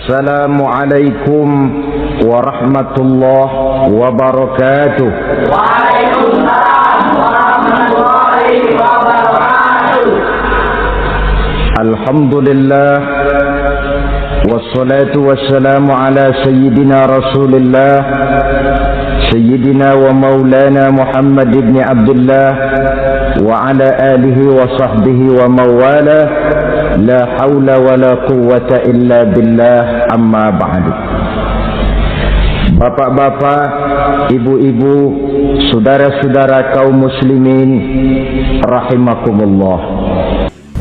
Assalamualaikum warahmatullahi wabarakatuh. Waalaikumsalam warahmatullahi wabarakatuh. Alhamdulillah wassalatu wassalamu ala sayyidina Rasulillah sayyidina wa maulana Muhammad ibn Abdullah wa ala alihi wa sahbihi wa mawala. La haula wa la quwwata illa billah, amma ba'du. Bapak-bapak, ibu-ibu, saudara-saudara kaum muslimin rahimakumullah.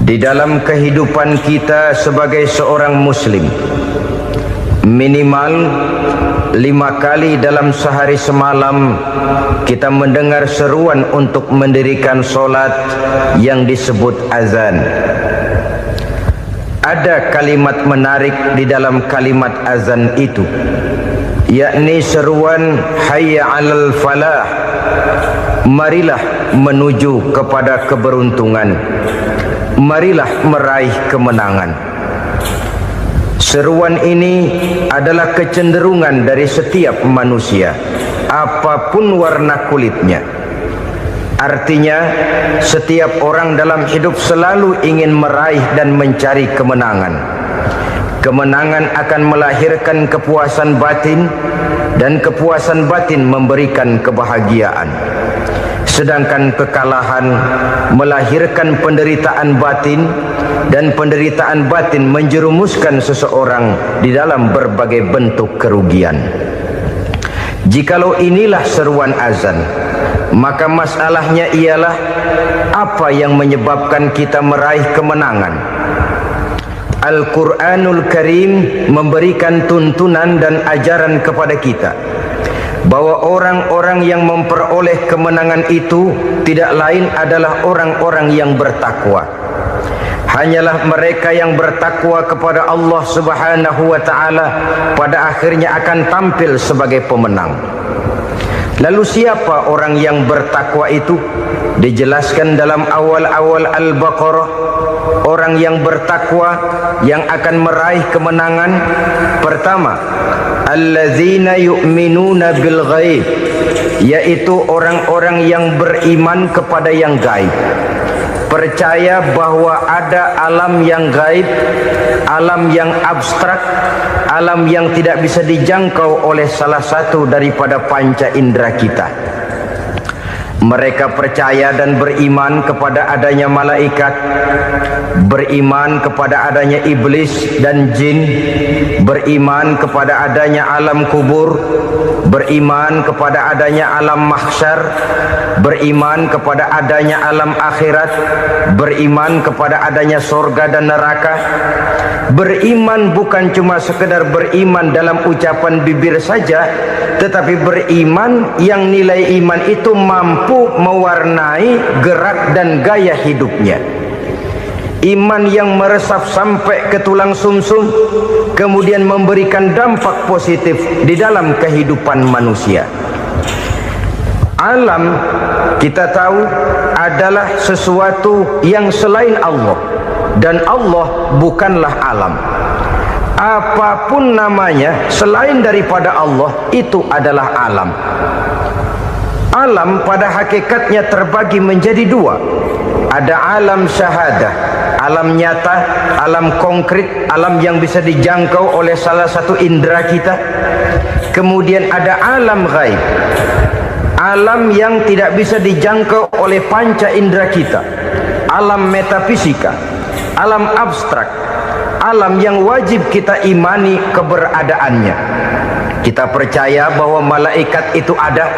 Di dalam kehidupan kita sebagai seorang muslim, minimal 5 kali dalam sehari semalam kita mendengar seruan untuk mendirikan solat yang disebut azan. Ada kalimat menarik di dalam kalimat azan itu, yakni seruan hayya 'alal falah, marilah menuju kepada keberuntungan, marilah meraih kemenangan. Seruan ini adalah kecenderungan dari setiap manusia, apapun warna kulitnya. Artinya, setiap orang dalam hidup selalu ingin meraih dan mencari kemenangan. Kemenangan akan melahirkan kepuasan batin, dan kepuasan batin memberikan kebahagiaan. Sedangkan kekalahan melahirkan penderitaan batin, dan penderitaan batin menjerumuskan seseorang di dalam berbagai bentuk kerugian. Jikalau inilah seruan azan, maka masalahnya ialah apa yang menyebabkan kita meraih kemenangan. Al-Quranul Karim memberikan tuntunan dan ajaran kepada kita bahwa orang-orang yang memperoleh kemenangan itu tidak lain adalah orang-orang yang bertakwa. Hanyalah mereka yang bertakwa kepada Allah Subhanahu wa ta'ala pada akhirnya akan tampil sebagai pemenang. Lalu siapa orang yang bertakwa itu? Dijelaskan dalam awal-awal Al-Baqarah, orang yang bertakwa yang akan meraih kemenangan. Pertama, allazina yu'minuna bil ghaib, yaitu orang-orang yang beriman kepada yang gaib. Percaya bahwa ada alam yang gaib, alam yang abstrak, alam yang tidak bisa dijangkau oleh salah satu daripada panca indera kita. Mereka percaya dan beriman kepada adanya malaikat, beriman kepada adanya iblis dan jin, beriman kepada adanya alam kubur, beriman kepada adanya alam mahsyar, beriman kepada adanya alam akhirat, beriman kepada adanya surga dan neraka. Beriman bukan cuma sekedar beriman dalam ucapan bibir saja, tetapi beriman yang nilai iman itu mampu mewarnai gerak dan gaya hidupnya. Iman yang meresap sampai ke tulang sumsum, kemudian memberikan dampak positif di dalam kehidupan manusia. Alam, kita tahu, adalah sesuatu yang selain Allah, dan Allah bukanlah alam. Apapun namanya selain daripada Allah, itu adalah alam. Alam pada hakikatnya terbagi menjadi 2. Ada alam syahadah, alam nyata, alam konkret, alam yang bisa dijangkau oleh salah satu indera kita. Kemudian ada alam ghaib, alam yang tidak bisa dijangkau oleh panca indera kita, alam metafisika, alam abstrak, alam yang wajib kita imani keberadaannya. Kita percaya bahwa malaikat itu ada.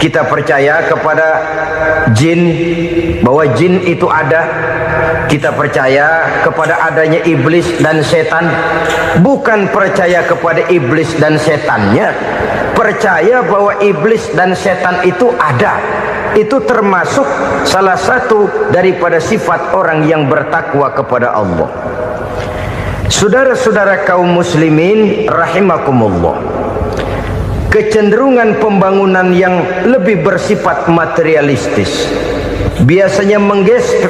Kita percaya kepada jin, bahwa jin itu ada. Kita percaya kepada adanya iblis dan setan. Bukan percaya kepada iblis dan setannya, percaya bahwa iblis dan setan itu ada. Itu termasuk salah satu daripada sifat orang yang bertakwa kepada Allah. Saudara-saudara kaum muslimin rahimakumullah, kecenderungan pembangunan yang lebih bersifat materialistis biasanya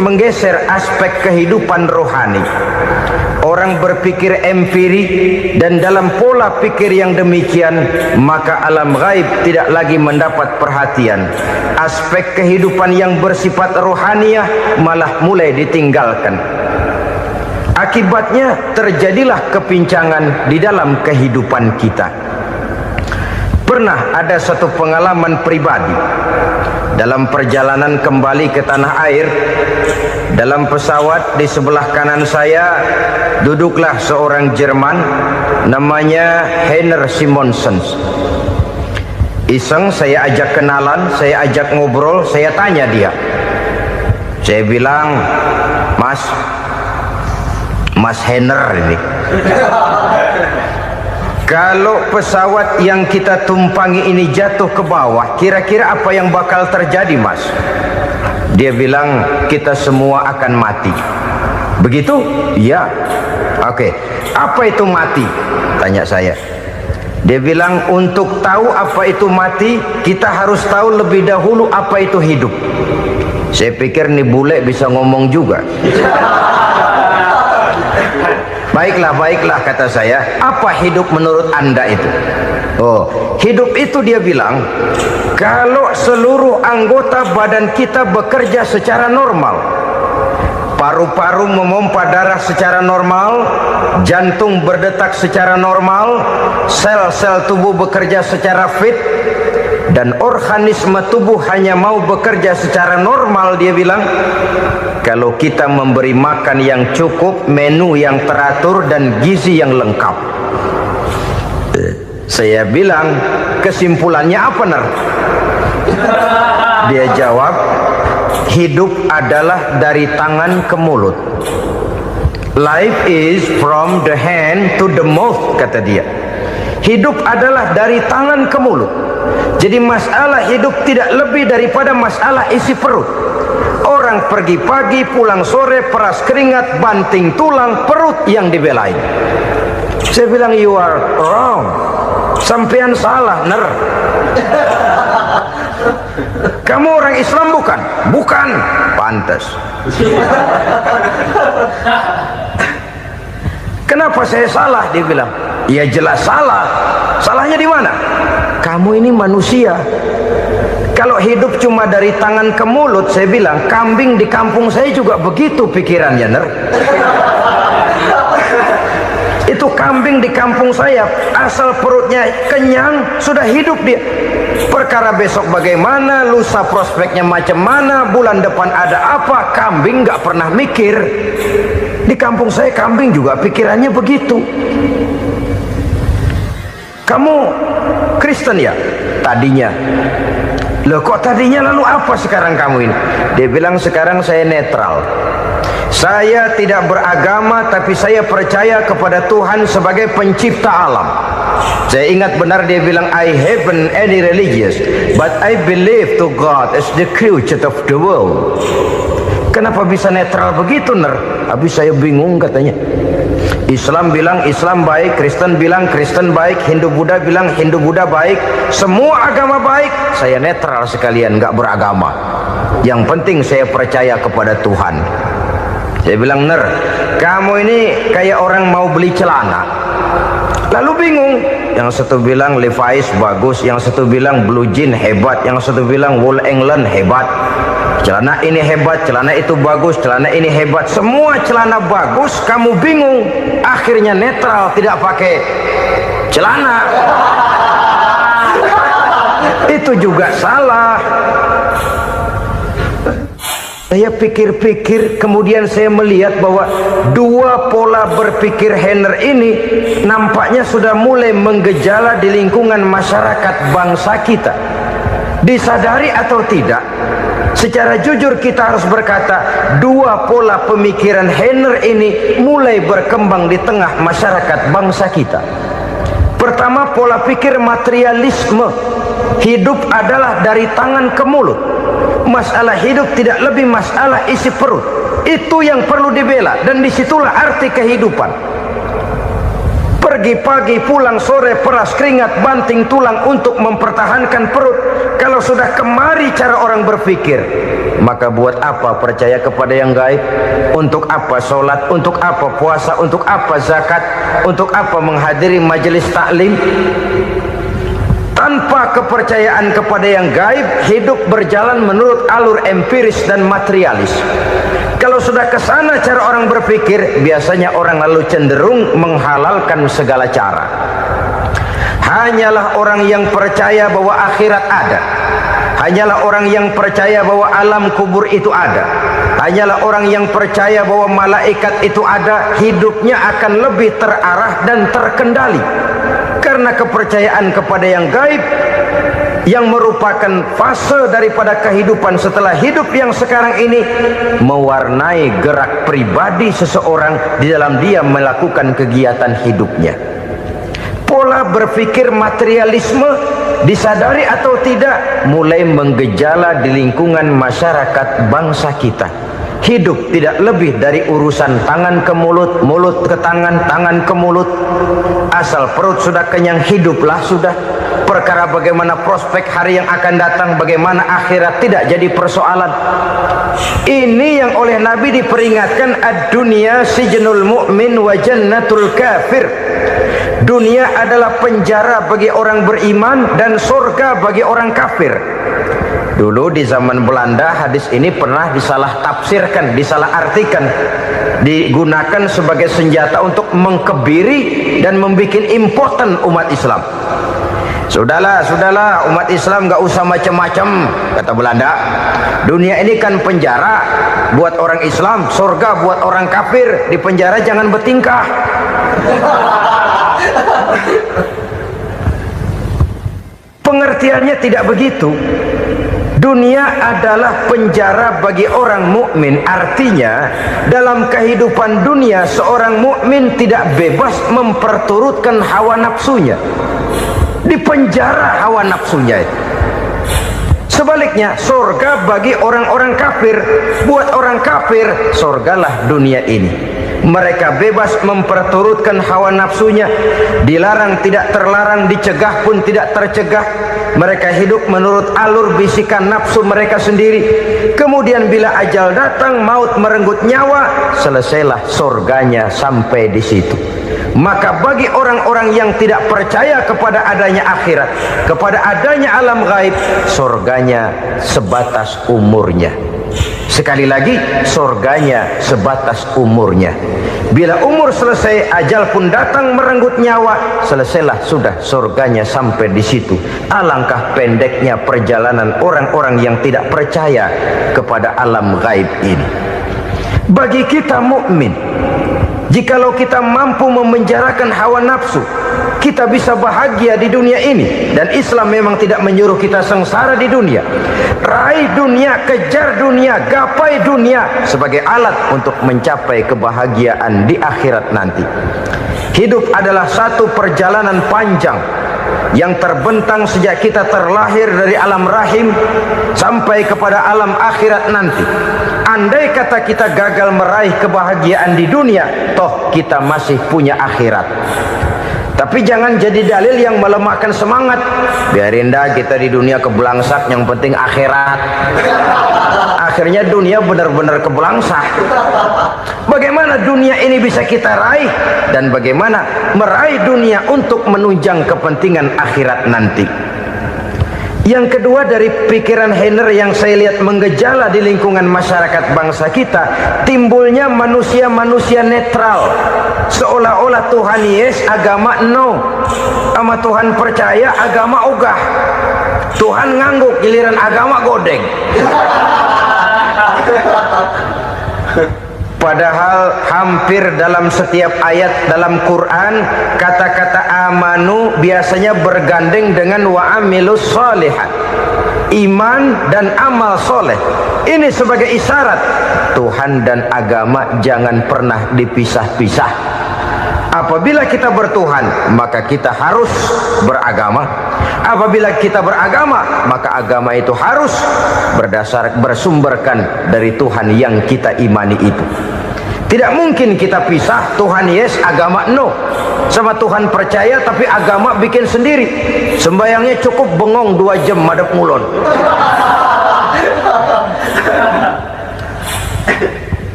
menggeser aspek kehidupan rohani. orang berpikir empirik dan dalam pola pikir yang demikian, maka alam gaib tidak lagi mendapat perhatian. Aspek kehidupan yang bersifat rohaniah malah mulai ditinggalkan. Akibatnya terjadilah kepincangan di dalam kehidupan kita. Pernah ada satu pengalaman pribadi dalam perjalanan kembali ke tanah air. Dalam pesawat di sebelah kanan saya duduklah seorang Jerman namanya Heiner Simonsen. Iseng saya ajak kenalan, saya ajak ngobrol, saya tanya dia. Saya bilang, Mas Heiner ini, kalau pesawat yang kita tumpangi ini jatuh ke bawah, kira-kira apa yang bakal terjadi, Mas? Dia bilang, kita semua akan mati. Begitu? Iya. Oke. Apa itu mati? Tanya saya. Dia bilang, untuk tahu apa itu mati, kita harus tahu lebih dahulu apa itu hidup. Saya pikir nih bule bisa ngomong juga. Baiklah, kata saya. Apa hidup menurut Anda itu? Oh, hidup itu dia bilang, kalau seluruh anggota badan kita bekerja secara normal, paru-paru memompa darah secara normal, jantung berdetak secara normal, sel-sel tubuh bekerja secara fit, dan organisme tubuh hanya mau bekerja secara normal, dia bilang, kalau kita memberi makan yang cukup, menu yang teratur, dan gizi yang lengkap. Saya bilang, kesimpulannya apa, Ner? Dia jawab, hidup adalah dari tangan ke mulut. Life is from the hand to the mouth, kata dia. Hidup adalah dari tangan ke mulut. Jadi masalah hidup tidak lebih daripada masalah isi perut. Orang pergi pagi, pulang sore, peras keringat, banting tulang, perut yang dibelain. Saya bilang, you are wrong. Sampean salah, Ner. Kamu orang Islam bukan? Bukan. Pantas. Kenapa saya salah? Dia bilang, ya jelas salah. Salahnya di mana? Kamu ini manusia. Kalau hidup cuma dari tangan ke mulut, saya bilang, kambing di kampung saya juga begitu pikirannya, Ner. Itu kambing di kampung saya, asal perutnya kenyang, sudah hidup dia. Perkara besok bagaimana, lusa prospeknya macam mana, bulan depan ada apa, kambing nggak pernah mikir. Di kampung saya kambing juga pikirannya begitu. Kamu Kristen ya? Tadinya. Loh kok tadinya, lalu apa sekarang kamu ini? Dia bilang, sekarang saya netral. Saya tidak beragama, tapi saya percaya kepada Tuhan sebagai pencipta alam. Saya ingat benar dia bilang, I haven't any religious, but I believe to God as the creator of the world. Kenapa bisa netral begitu, Ner? Habis saya bingung, katanya. Islam bilang Islam baik, Kristen bilang Kristen baik, Hindu Buddha bilang Hindu Buddha baik, semua agama baik. Saya netral sekalian, nggak beragama. Yang penting saya percaya kepada Tuhan. Saya bilang, Ner, kamu ini kayak orang mau beli celana, lalu bingung. Yang satu bilang Levi's bagus, yang satu bilang Blue Jean hebat, yang satu bilang Wool England hebat. Celana ini hebat, celana itu bagus, celana ini hebat. Semua celana bagus, kamu bingung. Akhirnya netral, tidak pakai celana. Itu juga salah. Saya pikir-pikir, kemudian saya melihat bahwa dua pola berpikir Heiner ini nampaknya sudah mulai menggejala di lingkungan masyarakat bangsa kita. Disadari atau tidak, secara jujur kita harus berkata, dua pola pemikiran Heiner ini mulai berkembang di tengah masyarakat bangsa kita. Pertama, pola pikir materialisme. Hidup adalah dari tangan ke mulut. Masalah hidup tidak lebih masalah isi perut. Itu yang perlu dibela, dan disitulah arti kehidupan. Pergi pagi, pulang sore, peras keringat, banting tulang untuk mempertahankan perut. Kalau sudah kemari cara orang berpikir, Maka buat apa percaya kepada yang gaib? Untuk apa sholat? Untuk apa puasa? Untuk apa zakat? Untuk apa menghadiri majelis taklim? Tanpa kepercayaan kepada yang gaib, hidup berjalan menurut alur empiris dan materialis. Kalau sudah ke sana cara orang berpikir, biasanya orang lalu cenderung menghalalkan segala cara. Hanyalah orang yang percaya bahwa akhirat ada, hanyalah orang yang percaya bahwa alam kubur itu ada, hanyalah orang yang percaya bahwa malaikat itu ada, hidupnya akan lebih terarah dan terkendali. Karena kepercayaan kepada yang gaib, yang merupakan fase daripada kehidupan setelah hidup yang sekarang ini, mewarnai gerak pribadi seseorang di dalam dia melakukan kegiatan hidupnya. Pola berpikir materialisme, disadari atau tidak, mulai menggejala di lingkungan masyarakat bangsa kita. Hidup tidak lebih dari urusan tangan ke mulut, mulut ke tangan, tangan ke mulut. Asal perut sudah kenyang, hiduplah sudah. Perkara bagaimana prospek hari yang akan datang, bagaimana akhirat, tidak jadi persoalan. Ini yang oleh Nabi diperingatkan, ad-dunya sijnul mu'min wa jannatul kafir. Dunia adalah penjara bagi orang beriman dan surga bagi orang kafir. Dulu di zaman Belanda hadis ini pernah disalah tafsirkan, disalah artikan, digunakan sebagai senjata untuk mengkebiri dan membuat impoten umat Islam. Sudahlah umat Islam gak usah macam-macam, kata Belanda. Dunia ini kan penjara buat orang Islam, surga buat orang kafir. Di penjara jangan bertingkah. Pengertiannya tidak begitu. Dunia adalah penjara bagi orang mukmin. Artinya dalam kehidupan dunia seorang mukmin tidak bebas memperturutkan hawa nafsunya. Di penjara hawa nafsunya itu. Sebaliknya surga bagi orang-orang kafir. Buat orang kafir surgalah dunia ini. Mereka bebas memperturutkan hawa nafsunya, dilarang tidak terlarang, dicegah pun tidak tercegah. Mereka hidup menurut alur bisikan nafsu mereka sendiri. Kemudian bila ajal datang, maut merenggut nyawa, selesailah surganya sampai di situ. Maka bagi orang-orang yang tidak percaya kepada adanya akhirat, kepada adanya alam gaib, surganya sebatas umurnya. Sekali lagi, surganya sebatas umurnya. Bila umur selesai, ajal pun datang merenggut nyawa, selesailah sudah surganya sampai di situ. Alangkah pendeknya perjalanan orang-orang yang tidak percaya kepada alam gaib ini. Bagi kita mukmin, jikalau kita mampu memenjarakan hawa nafsu, kita bisa bahagia di dunia ini. Dan Islam memang tidak menyuruh kita sengsara di dunia. Raih dunia, kejar dunia, gapai dunia sebagai alat untuk mencapai kebahagiaan di akhirat nanti. Hidup adalah satu perjalanan panjang yang terbentang sejak kita terlahir dari alam rahim sampai kepada alam akhirat nanti. Andai kata kita gagal meraih kebahagiaan di dunia, toh kita masih punya akhirat. Tapi jangan jadi dalil yang melemahkan semangat. Biarin dah kita di dunia kebelangsak, yang penting akhirat. Akhirnya dunia benar-benar kebelangsak. Bagaimana dunia ini bisa kita raih, dan bagaimana meraih dunia untuk menunjang kepentingan akhirat nanti. Yang kedua, dari pikiran Heiner yang saya lihat menggejala di lingkungan masyarakat bangsa kita, timbulnya manusia-manusia netral. Seolah-olah Tuhan yes, agama no. Sama Tuhan percaya, agama ogah. Tuhan ngangguk, giliran agama godeng. Padahal hampir dalam setiap ayat dalam Quran, kata-kata amanu biasanya bergandeng dengan wa amilus sholihat, iman dan amal soleh. Ini sebagai isyarat Tuhan dan agama jangan pernah dipisah-pisah. Apabila kita bertuhan, maka kita harus beragama. Apabila kita beragama, maka agama itu harus bersumberkan dari Tuhan yang kita imani itu. Tidak mungkin kita pisah, Tuhan yes, agama no. Sama Tuhan percaya tapi agama bikin sendiri. Sembayangnya cukup bengong 2 jam madep mulon.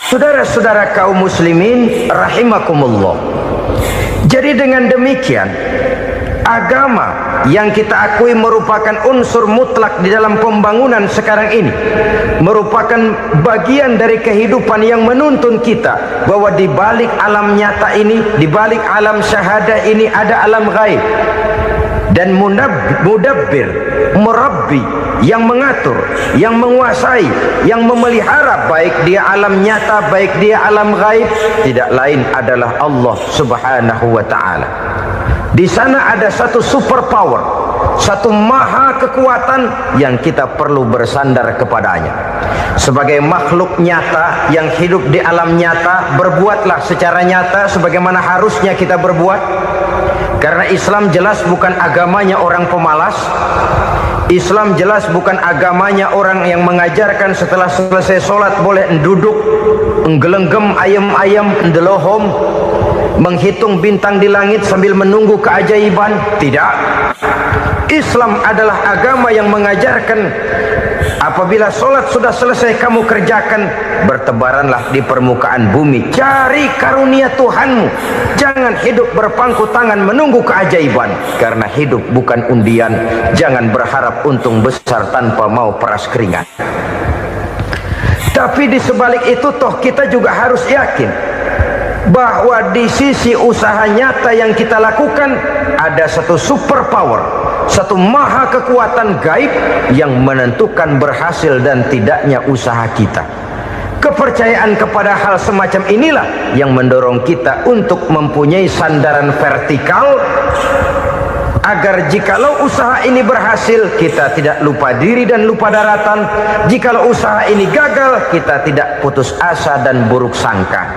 Saudara-saudara kaum muslimin rahimakumullah. Jadi dengan demikian, agama yang kita akui merupakan unsur mutlak di dalam pembangunan sekarang ini, merupakan bagian dari kehidupan yang menuntun kita bahwa di balik alam nyata ini, di balik alam syahadah ini ada alam gaib. Dan mudabbir, murabbi, yang mengatur, yang menguasai, yang memelihara baik dia alam nyata, baik dia alam gaib, tidak lain adalah Allah Subhanahu wa ta'ala. Di sana ada satu super power, satu maha kekuatan yang kita perlu bersandar kepadanya. Sebagai makhluk nyata yang hidup di alam nyata, berbuatlah secara nyata sebagaimana harusnya kita berbuat. Karena Islam jelas bukan agamanya orang pemalas. Islam jelas bukan agamanya orang yang mengajarkan setelah selesai sholat boleh duduk, nggelenggem ayam-ayam, ndelohom, menghitung bintang di langit sambil menunggu keajaiban. Tidak. Islam adalah agama yang mengajarkan apabila sholat sudah selesai kamu kerjakan, bertebaranlah di permukaan bumi, cari karunia Tuhanmu. Jangan hidup berpangku tangan menunggu keajaiban, karena hidup bukan undian. Jangan berharap untung besar tanpa mau peras keringat. Tapi di sebalik itu toh kita juga harus yakin bahwa di sisi usaha nyata yang kita lakukan ada satu super power, satu maha kekuatan gaib yang menentukan berhasil dan tidaknya usaha kita. Kepercayaan kepada hal semacam inilah yang mendorong kita untuk mempunyai sandaran vertikal, agar jikalau usaha ini berhasil, kita tidak lupa diri dan lupa daratan. Jikalau usaha ini gagal, kita tidak putus asa dan buruk sangka,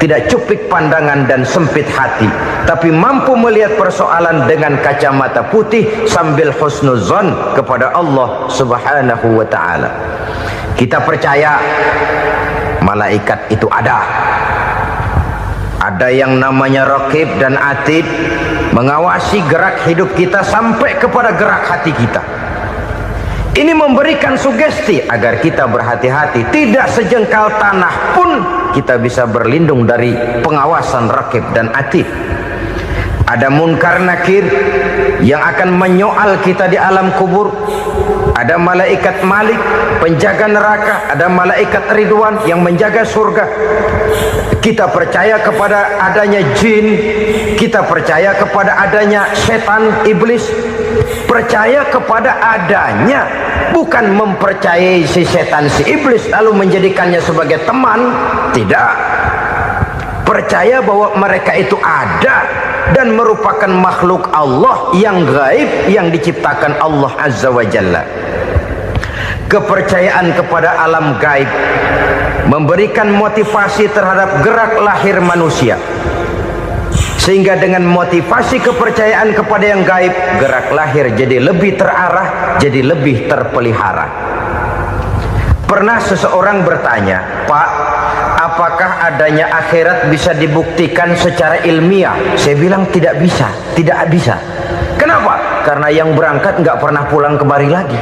tidak cupik pandangan dan sempit hati, tapi mampu melihat persoalan dengan kacamata putih sambil husnuzon kepada Allah Subhanahu wa ta'ala. Kita percaya malaikat itu ada. Ada yang namanya raqib dan atid, mengawasi gerak hidup kita sampai kepada gerak hati kita. Ini memberikan sugesti agar kita berhati-hati, tidak sejengkal tanah pun kita bisa berlindung dari pengawasan raqib dan atid. Ada munkar nakir yang akan menyoal kita di alam kubur. Ada malaikat Malik, penjaga neraka. Ada malaikat Ridwan yang menjaga surga. Kita percaya kepada adanya jin, kita percaya kepada adanya setan, iblis. Percaya kepada adanya, bukan mempercayai si setan, si iblis lalu menjadikannya sebagai teman. Tidak. Percaya bahwa mereka itu ada dan merupakan makhluk Allah yang gaib, yang diciptakan Allah Azza wa Jalla. Kepercayaan kepada alam gaib memberikan motivasi terhadap gerak lahir manusia, sehingga dengan motivasi kepercayaan kepada yang gaib, gerak lahir jadi lebih terarah, jadi lebih terpelihara. Pernah seseorang bertanya, "Pak, apakah adanya akhirat bisa dibuktikan secara ilmiah?" Saya bilang tidak bisa, tidak bisa. Kenapa? Karena yang berangkat nggak pernah pulang kembali lagi.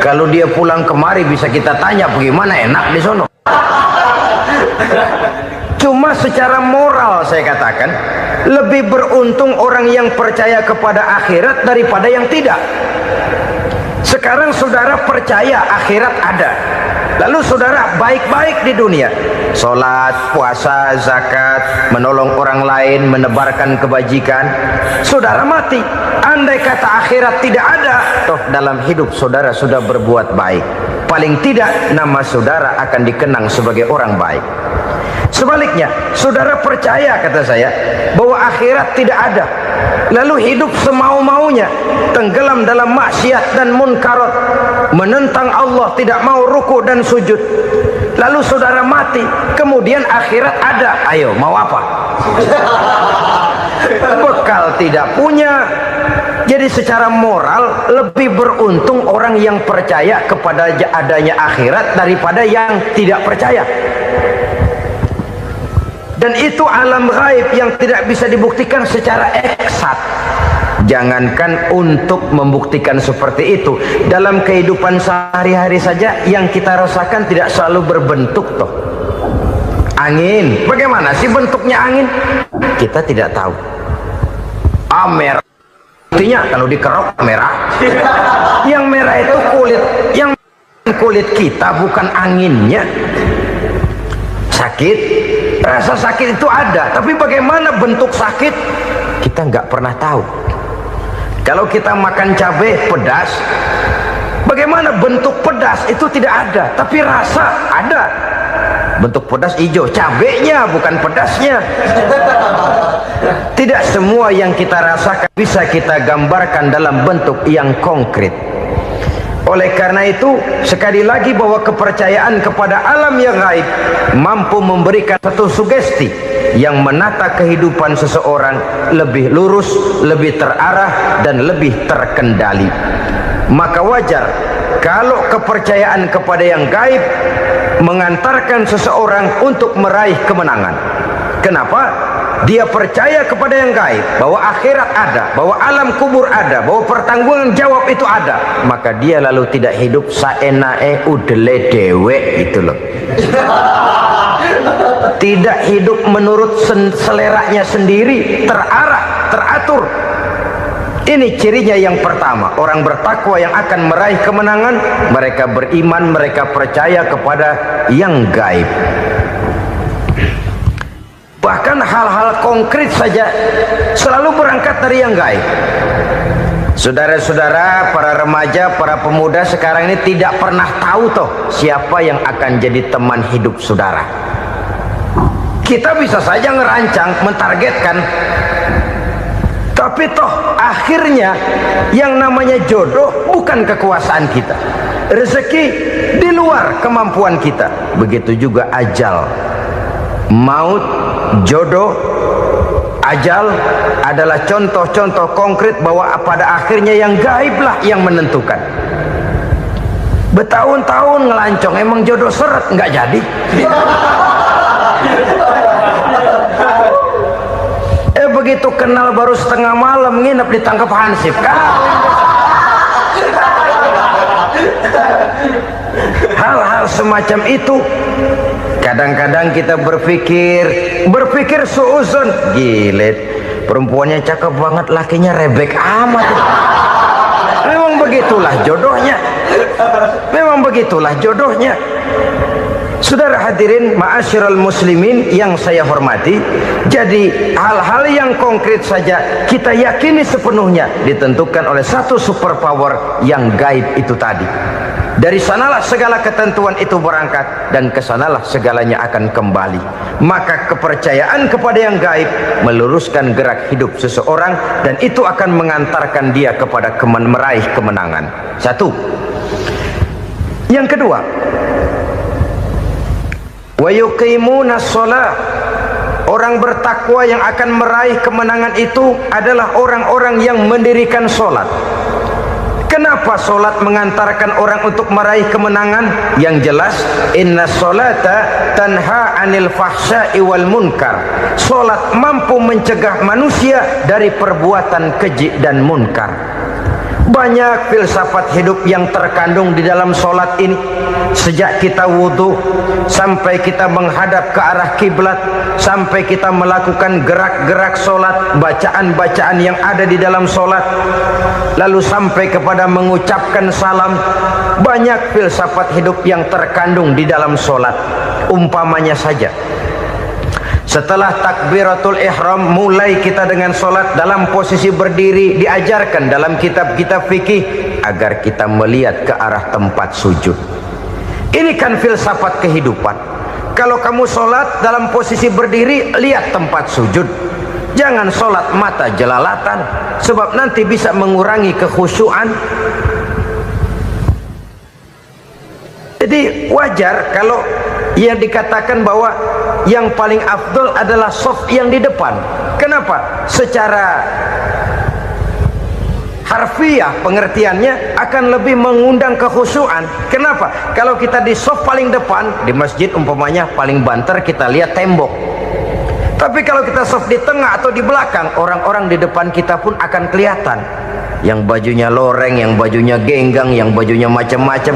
Kalau dia pulang kemari bisa kita tanya bagaimana enak di sono. Cuma secara moral saya katakan, lebih beruntung orang yang percaya kepada akhirat daripada yang tidak. Sekarang saudara percaya akhirat ada, lalu saudara baik-baik di dunia, sholat, puasa, zakat, menolong orang lain, menebarkan kebajikan. Saudara mati, andai kata akhirat tidak ada, toh dalam hidup saudara sudah berbuat baik, paling tidak nama saudara akan dikenang sebagai orang baik. Sebaliknya, saudara percaya, kata saya, bahwa akhirat tidak ada, lalu hidup semau-maunya, tenggelam dalam maksiat dan munkarat, menentang Allah, tidak mau ruku dan sujud, lalu saudara mati, kemudian akhirat ada, ayo mau apa? Bekal tidak punya. Jadi secara moral lebih beruntung orang yang percaya kepada adanya akhirat daripada yang tidak percaya. Dan itu alam gaib yang tidak bisa dibuktikan secara eksat. Jangankan untuk membuktikan seperti itu, dalam kehidupan sehari-hari saja yang kita rasakan tidak selalu berbentuk toh. Angin, bagaimana sih bentuknya angin? Kita tidak tahu. Merah, buktinya kalau dikerok merah. Yang merah itu kulit, yang kulit kita bukan anginnya. Sakit, rasa sakit itu ada, tapi bagaimana bentuk sakit kita nggak pernah tahu. Kalau kita makan cabai pedas, bagaimana bentuk pedas itu tidak ada, tapi rasa ada. Bentuk pedas hijau, cabenya bukan pedasnya. Tidak semua yang kita rasakan bisa kita gambarkan dalam bentuk yang konkret. Oleh karena itu, sekali lagi bahwa kepercayaan kepada alam yang gaib mampu memberikan satu sugesti yang menata kehidupan seseorang lebih lurus, lebih terarah, dan lebih terkendali. Maka wajar kalau kepercayaan kepada yang gaib mengantarkan seseorang untuk meraih kemenangan. Kenapa? Dia percaya kepada yang gaib, bahwa akhirat ada, bahwa alam kubur ada, bahwa pertanggungan jawab itu ada. Maka dia lalu tidak hidup saenae udele dewe itu loh. Tidak hidup menurut seleranya sendiri, terarah, teratur. Ini cirinya yang pertama. Orang bertakwa yang akan meraih kemenangan, mereka beriman, mereka percaya kepada yang gaib. Bahkan hal-hal konkret saja selalu berangkat dari yang gaib. Saudara-saudara, para remaja, para pemuda sekarang ini tidak pernah tahu toh siapa yang akan jadi teman hidup saudara. Kita bisa saja ngerancang, mentargetkan, tapi toh akhirnya yang namanya jodoh bukan kekuasaan kita. Rezeki di luar kemampuan kita. Begitu juga ajal, maut, jodoh, ajal adalah contoh-contoh konkret bahwa pada akhirnya yang gaiblah yang menentukan. Bertahun-tahun ngelancong, emang jodoh seret nggak jadi. Begitu kenal baru setengah malam nginep ditangkap hansip kan. Hal-hal semacam itu kadang-kadang kita berpikir suuzon, gilet, perempuannya cakep banget, lakinya rebek amat. Memang begitulah jodohnya. Memang begitulah jodohnya. Saudara hadirin ma'asyiral muslimin yang saya hormati, jadi hal-hal yang konkret saja kita yakini sepenuhnya ditentukan oleh satu superpower yang gaib itu tadi. Dari sanalah segala ketentuan itu berangkat dan kesanalah segalanya akan kembali. Maka kepercayaan kepada yang gaib meluruskan gerak hidup seseorang dan itu akan mengantarkan dia kepada meraih kemenangan. Satu. Yang kedua, wa yuqimuna shalah. Orang bertakwa yang akan meraih kemenangan itu adalah orang-orang yang mendirikan sholat. Kenapa sholat mengantarkan orang untuk meraih kemenangan? Yang jelas, inna sholata tanha anil fahsya'i wal munkar. Sholat mampu mencegah manusia dari perbuatan keji dan munkar. Banyak filsafat hidup yang terkandung di dalam sholat ini. Sejak kita wudhu sampai kita menghadap ke arah kiblat, sampai kita melakukan gerak-gerak sholat, bacaan-bacaan yang ada di dalam sholat, lalu sampai kepada mengucapkan salam. Banyak filsafat hidup yang terkandung di dalam sholat. Umpamanya saja, setelah takbiratul ihram mulai kita dengan sholat dalam posisi berdiri, diajarkan dalam kitab-kitab fikih agar kita melihat ke arah tempat sujud. Ini kan filsafat kehidupan. Kalau kamu sholat dalam posisi berdiri, lihat tempat sujud. Jangan sholat mata jelalatan, sebab nanti bisa mengurangi kekhusyuan. Jadi wajar kalau yang dikatakan bahwa yang paling afdol adalah shaf yang di depan. Kenapa? Secara harfiah pengertiannya akan lebih mengundang kekhusyuan. Kenapa? Kalau kita di shaf paling depan di masjid umpamanya paling banter kita lihat tembok. Tapi kalau kita soft di tengah atau di belakang, orang-orang di depan kita pun akan kelihatan. Yang bajunya loreng, yang bajunya genggang, yang bajunya macam-macam.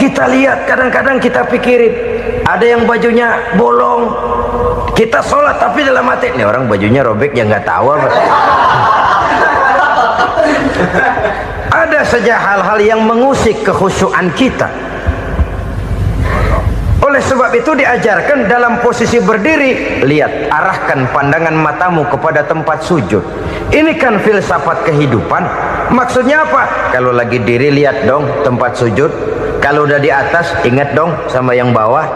Kita lihat, kadang-kadang kita pikirin, ada yang bajunya bolong. Kita sholat tapi dalam hati, ini orang bajunya robek, ya nggak tahu apa. Ada saja hal-hal yang mengusik kekhusyuan kita. Oleh sebab itu diajarkan dalam posisi berdiri, lihat, arahkan pandangan matamu kepada tempat sujud. Ini kan filsafat kehidupan. Maksudnya apa? Kalau lagi diri, lihat dong tempat sujud. Kalau udah di atas, ingat dong sama yang bawah.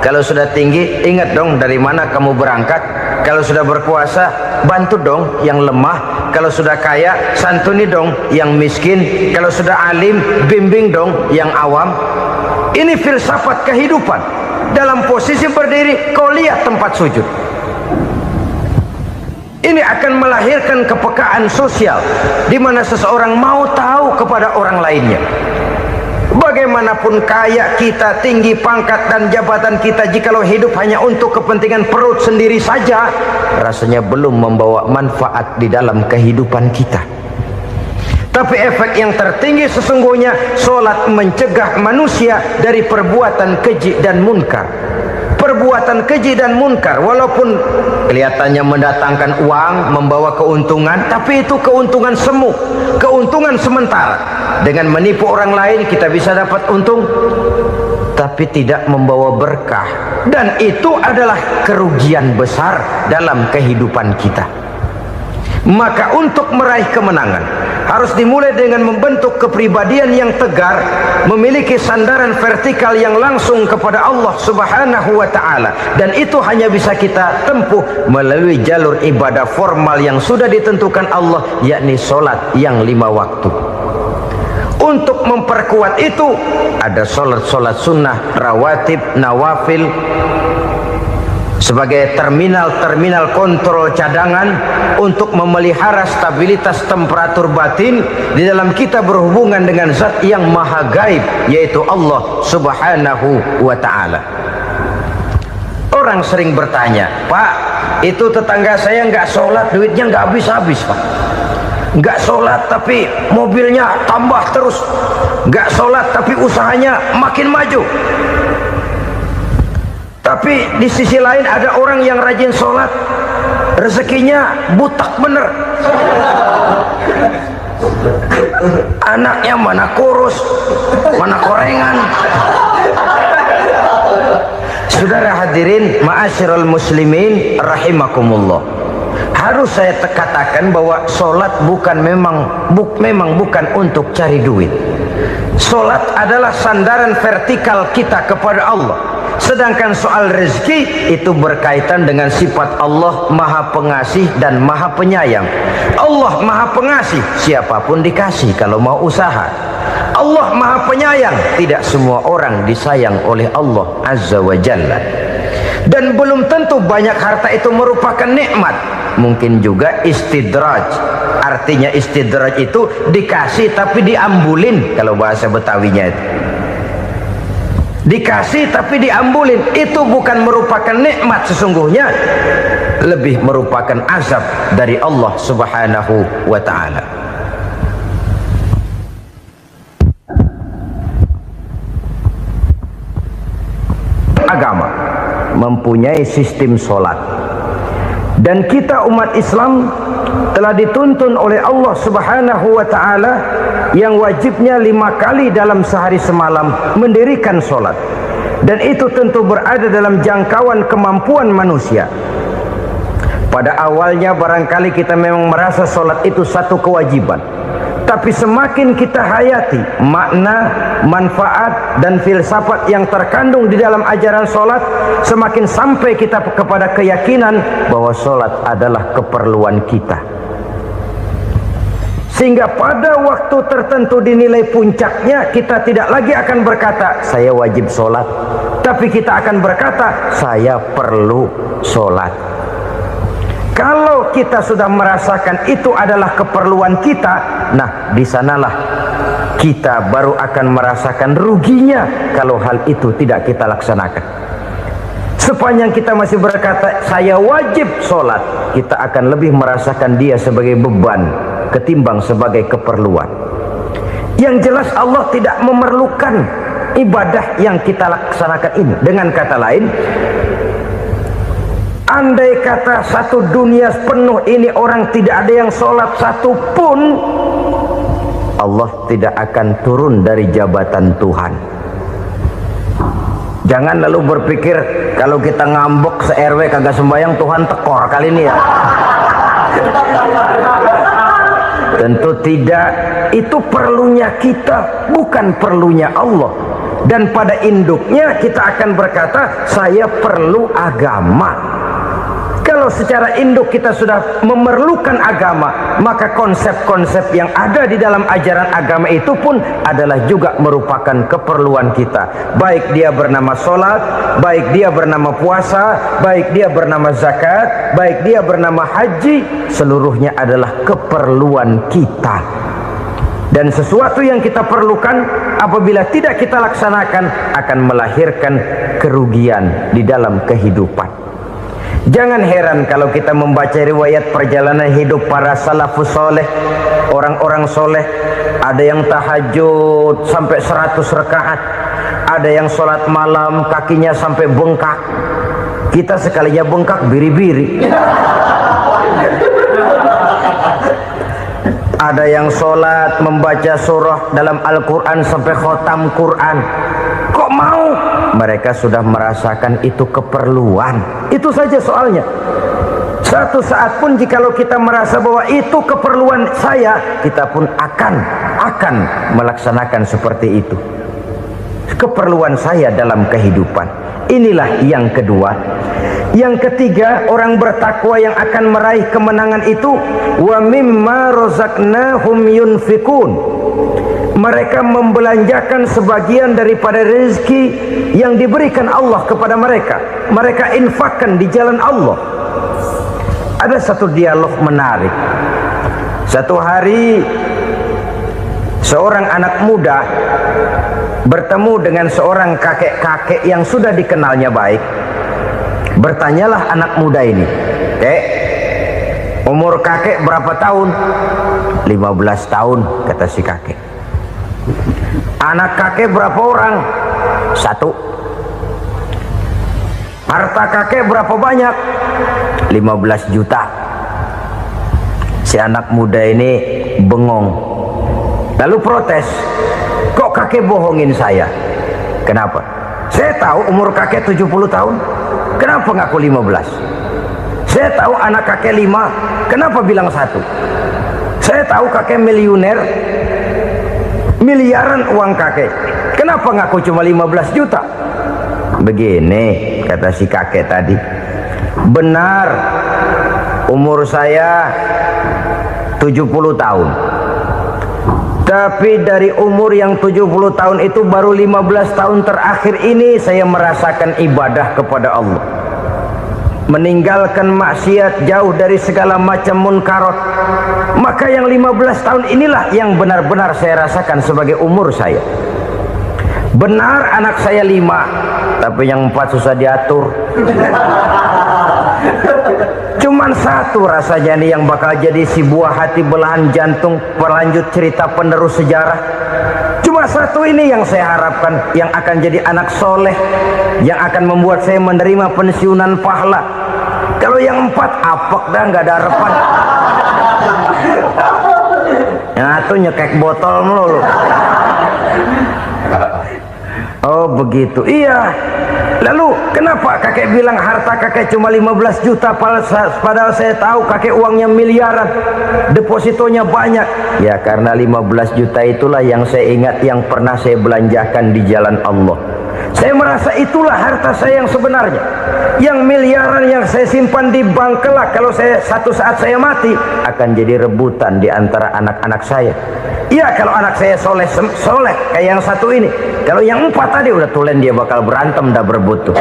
Kalau sudah tinggi, ingat dong dari mana kamu berangkat. Kalau sudah berkuasa, bantu dong yang lemah. Kalau sudah kaya, santuni dong yang miskin. Kalau sudah alim, bimbing dong yang awam. Ini filsafat kehidupan. Dalam posisi berdiri, kau lihat tempat sujud. Ini akan melahirkan kepekaan sosial, di mana seseorang mau tahu kepada orang lainnya. Bagaimanapun kaya kita, tinggi pangkat dan jabatan kita, jikalau hidup hanya untuk kepentingan perut sendiri saja, rasanya belum membawa manfaat di dalam kehidupan kita. Tapi efek yang tertinggi sesungguhnya, solat mencegah manusia dari perbuatan keji dan munkar. Perbuatan keji dan munkar, walaupun kelihatannya mendatangkan uang, membawa keuntungan, tapi itu keuntungan semu, keuntungan sementara. Dengan menipu orang lain kita bisa dapat untung, tapi tidak membawa berkah. Dan itu adalah kerugian besar dalam kehidupan kita. Maka untuk meraih kemenangan harus dimulai dengan membentuk kepribadian yang tegar, memiliki sandaran vertikal yang langsung kepada Allah Subhanahu wa ta'ala. Dan itu hanya bisa kita tempuh melalui jalur ibadah formal yang sudah ditentukan Allah, yakni solat yang 5 waktu. Untuk memperkuat itu, ada solat-solat sunnah, rawatib, nawafil, sebagai terminal kontrol cadangan untuk memelihara stabilitas temperatur batin di dalam kita berhubungan dengan zat yang maha gaib, yaitu Allah Subhanahu wa ta'ala. Orang sering bertanya, Pak, itu tetangga saya nggak sholat, duitnya nggak habis-habis, Pak. Nggak sholat tapi mobilnya tambah terus, nggak sholat tapi usahanya makin maju. Tapi di sisi lain ada orang yang rajin sholat, rezekinya butak bener. Anaknya mana kurus, mana korengan. Saudara hadirin, ma'asyiral muslimin rahimakumullah. Harus saya katakan bahwa sholat memang bukan untuk cari duit. Sholat adalah sandaran vertikal kita kepada Allah. Sedangkan soal rezeki itu berkaitan dengan sifat Allah maha pengasih dan maha penyayang. Allah maha pengasih, siapapun dikasih kalau mau usaha. Allah maha penyayang, tidak semua orang disayang oleh Allah Azza wa Jalla. Dan belum tentu banyak harta itu merupakan nikmat. Mungkin juga istidraj. Artinya istidraj itu dikasih tapi diambulin, kalau bahasa Betawinya itu. Dikasih tapi diambulin, itu bukan merupakan nikmat sesungguhnya, lebih merupakan azab dari Allah Subhanahu wa ta'ala. Agama mempunyai sistem sholat, dan kita umat Islam telah dituntun oleh Allah Subhanahu wa ta'ala yang wajibnya 5 kali dalam sehari semalam mendirikan sholat. Dan itu tentu berada dalam jangkauan kemampuan manusia. Pada awalnya barangkali kita memang merasa sholat itu satu kewajiban, tapi semakin kita hayati makna, manfaat dan filsafat yang terkandung di dalam ajaran sholat, semakin sampai kita kepada keyakinan bahwa sholat adalah keperluan kita. Sehingga pada waktu tertentu dinilai puncaknya, kita tidak lagi akan berkata saya wajib sholat, tapi kita akan berkata saya perlu sholat. Kalau kita sudah merasakan itu adalah keperluan kita, nah di sanalah kita baru akan merasakan ruginya kalau hal itu tidak kita laksanakan. Sepanjang kita masih berkata saya wajib sholat, kita akan lebih merasakan dia sebagai beban ketimbang sebagai keperluan. Yang jelas Allah tidak memerlukan ibadah yang kita laksanakan ini. Dengan kata lain, andai kata satu dunia penuh ini orang tidak ada yang sholat satu pun, Allah tidak akan turun dari jabatan Tuhan. Jangan lalu berpikir kalau kita ngambek se-RW kagak sembahyang Tuhan tekor kali ini ya. Tentu tidak. Itu perlunya kita, bukan perlunya Allah. Dan pada induknya kita akan berkata saya perlu agama. Kalau secara induk kita sudah memerlukan agama, maka konsep-konsep yang ada di dalam ajaran agama itu pun adalah juga merupakan keperluan kita. Baik dia bernama sholat, baik dia bernama puasa, baik dia bernama zakat, baik dia bernama haji, seluruhnya adalah keperluan kita. Dan sesuatu yang kita perlukan apabila tidak kita laksanakan akan melahirkan kerugian di dalam kehidupan. Jangan heran kalau kita membaca riwayat perjalanan hidup para salafus soleh, orang-orang soleh. Ada yang tahajud sampai 100 rakaat, ada yang sholat malam kakinya sampai bengkak. Kita sekalinya bengkak biri-biri. Ada yang sholat membaca surah dalam Al-Quran sampai khotam Quran. Kok mau? Mereka sudah merasakan itu keperluan. Itu saja soalnya. Satu saat pun jikalau kita merasa bahwa itu keperluan saya, kita pun akan melaksanakan seperti itu. Keperluan saya dalam kehidupan. Inilah yang kedua. Yang ketiga, orang bertakwa yang akan meraih kemenangan itu wa mimma razaqnahum yunfikun. Mereka membelanjakan sebagian daripada rezeki yang diberikan Allah kepada mereka. Mereka infakkan di jalan Allah. Ada satu dialog menarik. Satu hari seorang anak muda bertemu dengan seorang kakek-kakek yang sudah dikenalnya baik. Bertanyalah anak muda ini, "Kek, umur kakek berapa tahun?" 15 tahun, kata si kakek. "Anak kakek berapa orang?" 1. "Harta kakek berapa banyak?" 15 juta. Si anak muda ini bengong, lalu protes, "Kok kakek bohongin saya?" "Kenapa?" "Saya tahu umur kakek 70 tahun. Kenapa ngaku 15? Saya tahu anak kakek 5. Kenapa bilang 1? Saya tahu kakek miliuner, miliaran uang kakek. Kenapa ngaku cuma 15 juta? Begini, kata si kakek tadi. Benar, umur saya 70 tahun. Tapi dari umur yang 70 tahun itu baru 15 tahun terakhir ini saya merasakan ibadah kepada Allah. Meninggalkan maksiat, jauh dari segala macam munkarat. Maka yang 15 tahun inilah yang benar-benar saya rasakan sebagai umur saya. Benar anak saya 5, tapi yang 4 susah diatur. Cuman 1 rasanya nih yang bakal jadi si buah hati belahan jantung berlanjut cerita penerus sejarah. Cuma 1 ini yang saya harapkan, yang akan jadi anak soleh, yang akan membuat saya menerima pensiunan pahala. Kalau yang 4 apek dah, nggak ada harapan. Yang 1 nyekek botol melulu. Oh begitu, iya. Lalu kenapa kakek bilang harta kakek cuma 15 juta padahal saya tahu kakek uangnya miliaran, depositonya banyak? Ya karena 15 juta itulah yang saya ingat yang pernah saya belanjakan di jalan Allah. Saya merasa itulah harta saya yang sebenarnya. Yang miliaran yang saya simpan di bank kelak, kalau saya satu saat saya mati, akan jadi rebutan di antara anak-anak saya. Iya kalau anak saya soleh kayak yang 1 ini. Kalau yang 4 tadi udah tulen dia bakal berantem dah berebut tuh.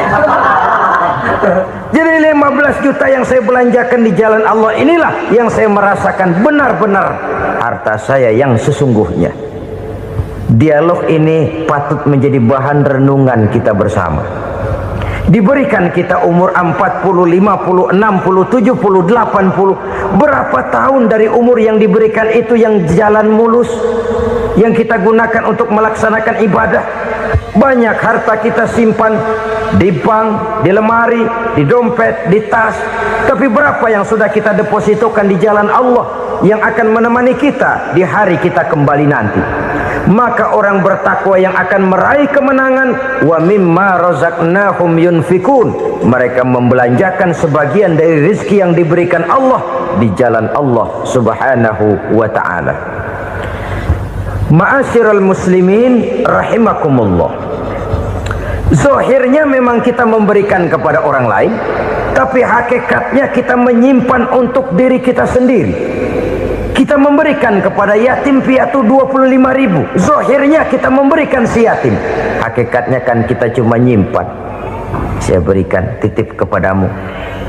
Jadi 15 juta yang saya belanjakan di jalan Allah inilah yang saya merasakan benar-benar harta saya yang sesungguhnya. Dialog ini patut menjadi bahan renungan kita bersama. Diberikan kita umur 40, 50, 60, 70, 80. Berapa tahun dari umur yang diberikan itu yang jalan mulus, yang kita gunakan untuk melaksanakan ibadah? Banyak harta kita simpan di bank, di lemari, di dompet, di tas. Tapi berapa yang sudah kita depositokan di jalan Allah yang akan menemani kita di hari kita kembali nanti? Maka orang bertakwa yang akan meraih kemenangan, wa mimma razaqnahum yunfikun, mereka membelanjakan sebagian dari rezeki yang diberikan Allah di jalan Allah Subhanahu wa ta'ala. Ma'asyiral muslimin rahimakumullah, zahirnya memang kita memberikan kepada orang lain, tapi hakikatnya kita menyimpan untuk diri kita sendiri. Kita memberikan kepada yatim piatu 25.000. Zahirnya kita memberikan si yatim, hakikatnya kan kita cuma nyimpan. Saya berikan, titip kepadamu,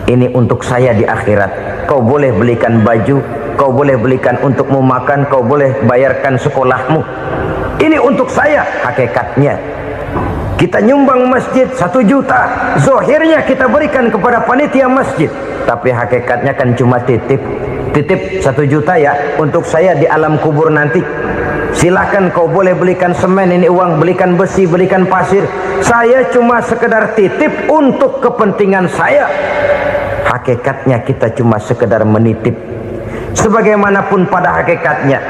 ini untuk saya di akhirat. Kau boleh belikan baju, kau boleh belikan untukmu makan, kau boleh bayarkan sekolahmu. Ini untuk saya. Hakikatnya kita nyumbang masjid 1 juta, zahirnya kita berikan kepada panitia masjid, tapi hakikatnya kan cuma titip 1 juta ya, untuk saya di alam kubur nanti. Silakan kau boleh belikan semen, ini uang, belikan besi, belikan pasir. Saya cuma sekedar titip untuk kepentingan saya. Hakikatnya kita cuma sekedar menitip. Sebagaimanapun pada hakikatnya,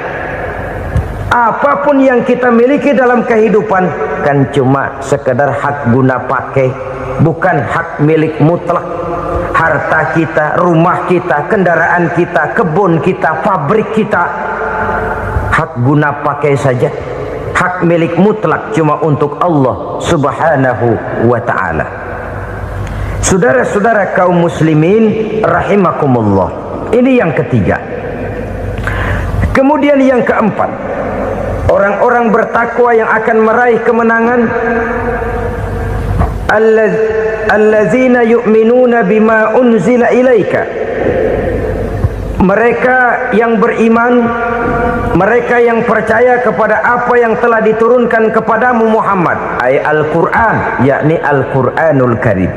apapun yang kita miliki dalam kehidupan kan cuma sekedar hak guna pakai, bukan hak milik mutlak. Harta kita, rumah kita, kendaraan kita, kebun kita, pabrik kita, hak guna pakai saja. Hak milik mutlak cuma untuk Allah Subhanahu wa ta'ala. Saudara-saudara kaum muslimin rahimakumullah, ini yang ketiga. Kemudian yang keempat, orang-orang bertakwa yang akan meraih kemenangan, allazina yu'minuna bima unzila ilaika, mereka yang beriman, mereka yang percaya kepada apa yang telah diturunkan kepadamu Muhammad, ay Al-Quran, yakni Al-Quranul Karim.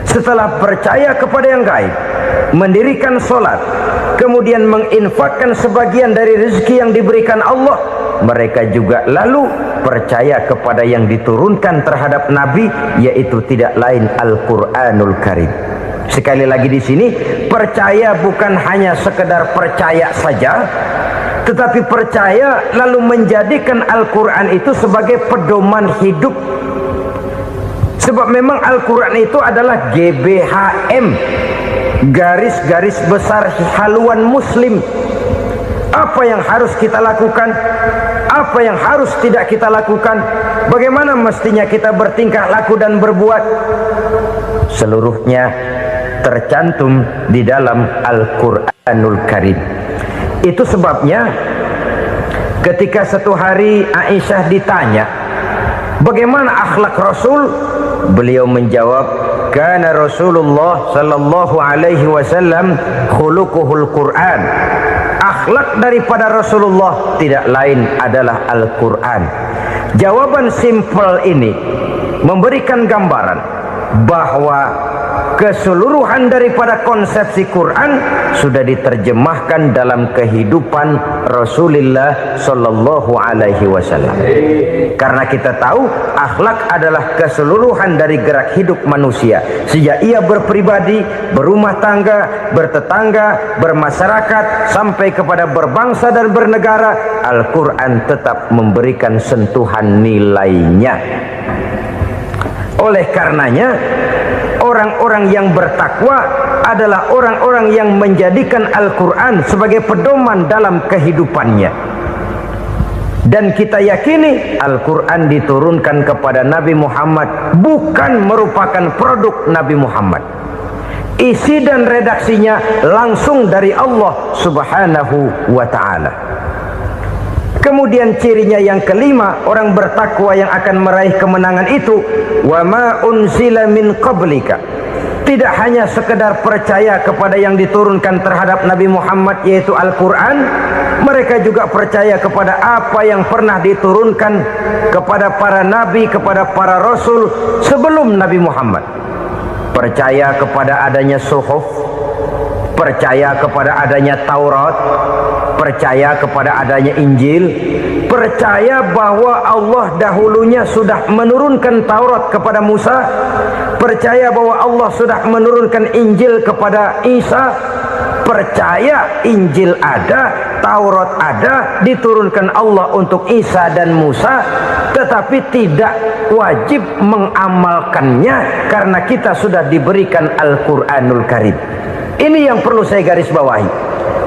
Setelah percaya kepada yang gaib, mendirikan solat, kemudian menginfakkan sebagian dari rezeki yang diberikan Allah, mereka juga lalu percaya kepada yang diturunkan terhadap Nabi, yaitu tidak lain Al-Quranul Karim. Sekali lagi di sini, percaya bukan hanya sekedar percaya saja, tetapi percaya lalu menjadikan Al-Quran itu sebagai pedoman hidup. Sebab memang Al-Quran itu adalah GBHM, garis-garis besar haluan muslim. Apa yang harus kita lakukan, apa yang harus tidak kita lakukan, bagaimana mestinya kita bertingkah laku dan berbuat, seluruhnya tercantum di dalam Al-Quranul Karim. Itu sebabnya ketika satu hari Aisyah ditanya bagaimana akhlak Rasul, beliau menjawab, kana Rasulullah sallallahu alaihi wasallam khuluquhul Quran. Akhlak daripada Rasulullah tidak lain adalah Al-Quran. Jawaban simpel ini memberikan gambaran bahwa keseluruhan daripada konsepsi Quran sudah diterjemahkan dalam kehidupan Rasulullah sallallahu alaihi wasallam. Karena kita tahu akhlak adalah keseluruhan dari gerak hidup manusia, sejak ia berpribadi, berumah tangga, bertetangga, bermasyarakat, sampai kepada berbangsa dan bernegara. Al-Quran tetap memberikan sentuhan nilainya. Oleh karenanya, orang-orang yang bertakwa adalah orang-orang yang menjadikan Al-Quran sebagai pedoman dalam kehidupannya. Dan kita yakini Al-Quran diturunkan kepada Nabi Muhammad, bukan merupakan produk Nabi Muhammad. Isi dan redaksinya langsung dari Allah Subhanahu wa ta'ala. Kemudian cirinya yang kelima, orang bertakwa yang akan meraih kemenangan itu, wa ma unzila min qablika. Tidak hanya sekedar percaya kepada yang diturunkan terhadap Nabi Muhammad, yaitu Al-Quran, mereka juga percaya kepada apa yang pernah diturunkan kepada para nabi, kepada para rasul sebelum Nabi Muhammad. percaya kepada adanya suhuf, percaya kepada adanya Taurat, percaya kepada adanya Injil, percaya bahwa Allah dahulunya sudah menurunkan Taurat kepada Musa, percaya bahwa Allah sudah menurunkan Injil kepada Isa, percaya Injil ada, Taurat ada, diturunkan Allah untuk Isa dan Musa, tetapi tidak wajib mengamalkannya karena kita sudah diberikan Al-Quranul Karim. Ini yang perlu saya garis bawahi.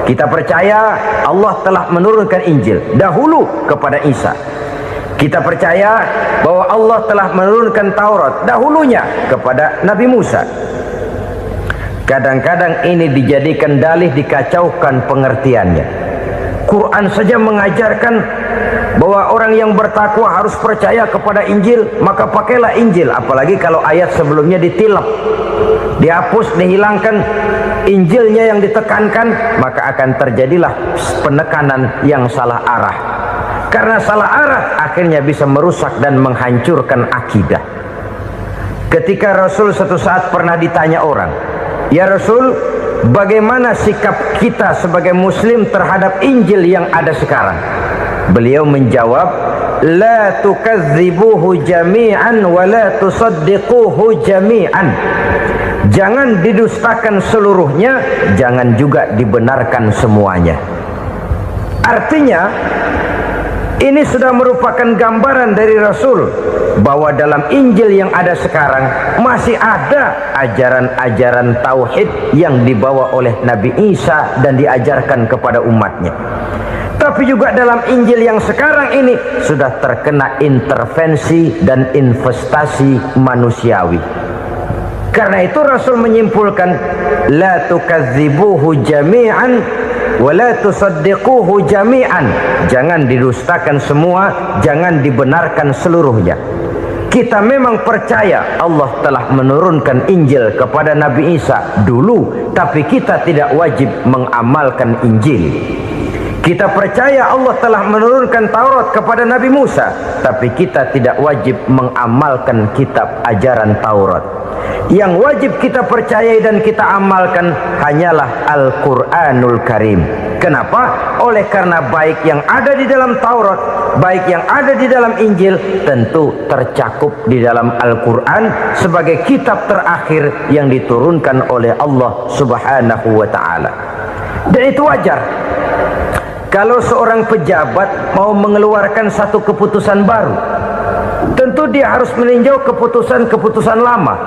Kita percaya Allah telah menurunkan Injil dahulu kepada Isa. Kita percaya bahwa Allah telah menurunkan Taurat dahulunya kepada Nabi Musa. Kadang-kadang ini dijadikan dalih, dikacaukan pengertiannya. Quran saja mengajarkan bahwa orang yang bertakwa harus percaya kepada Injil, maka pakailah Injil. Apalagi kalau ayat sebelumnya ditilap, dihapus, dihilangkan, Injilnya yang ditekankan, maka akan terjadilah penekanan yang salah arah. Karena salah arah akhirnya bisa merusak dan menghancurkan akidah. Ketika Rasul suatu saat pernah ditanya orang, "Ya Rasul, bagaimana sikap kita sebagai muslim terhadap Injil yang ada sekarang?" Beliau menjawab, "La tukadzibuhu jami'an wa la tusaddiquhu jami'an." Jangan didustakan seluruhnya, jangan juga dibenarkan semuanya. Artinya, ini sudah merupakan gambaran dari Rasul bahwa dalam Injil yang ada sekarang masih ada ajaran-ajaran tauhid yang dibawa oleh Nabi Isa dan diajarkan kepada umatnya. Tapi juga dalam Injil yang sekarang ini sudah terkena intervensi dan investasi manusiawi. Karena itu Rasul menyimpulkan, la tukadzibuhu jami'an wa la tusaddiquhu jami'an. Jangan didustakan semua, jangan dibenarkan seluruhnya. Kita memang percaya Allah telah menurunkan Injil kepada Nabi Isa dulu, tapi kita tidak wajib mengamalkan Injil. Kita percaya Allah telah menurunkan Taurat kepada Nabi Musa, tapi kita tidak wajib mengamalkan kitab ajaran Taurat. Yang wajib kita percayai dan kita amalkan hanyalah Al-Quranul Karim. Kenapa? Oleh karena baik yang ada di dalam Taurat, baik yang ada di dalam Injil, tentu tercakup di dalam Al-Quran sebagai kitab terakhir yang diturunkan oleh Allah Subhanahu wa Ta'ala. Dan itu wajar. Kalau seorang pejabat mau mengeluarkan satu keputusan baru, tentu dia harus meninjau keputusan-keputusan lama.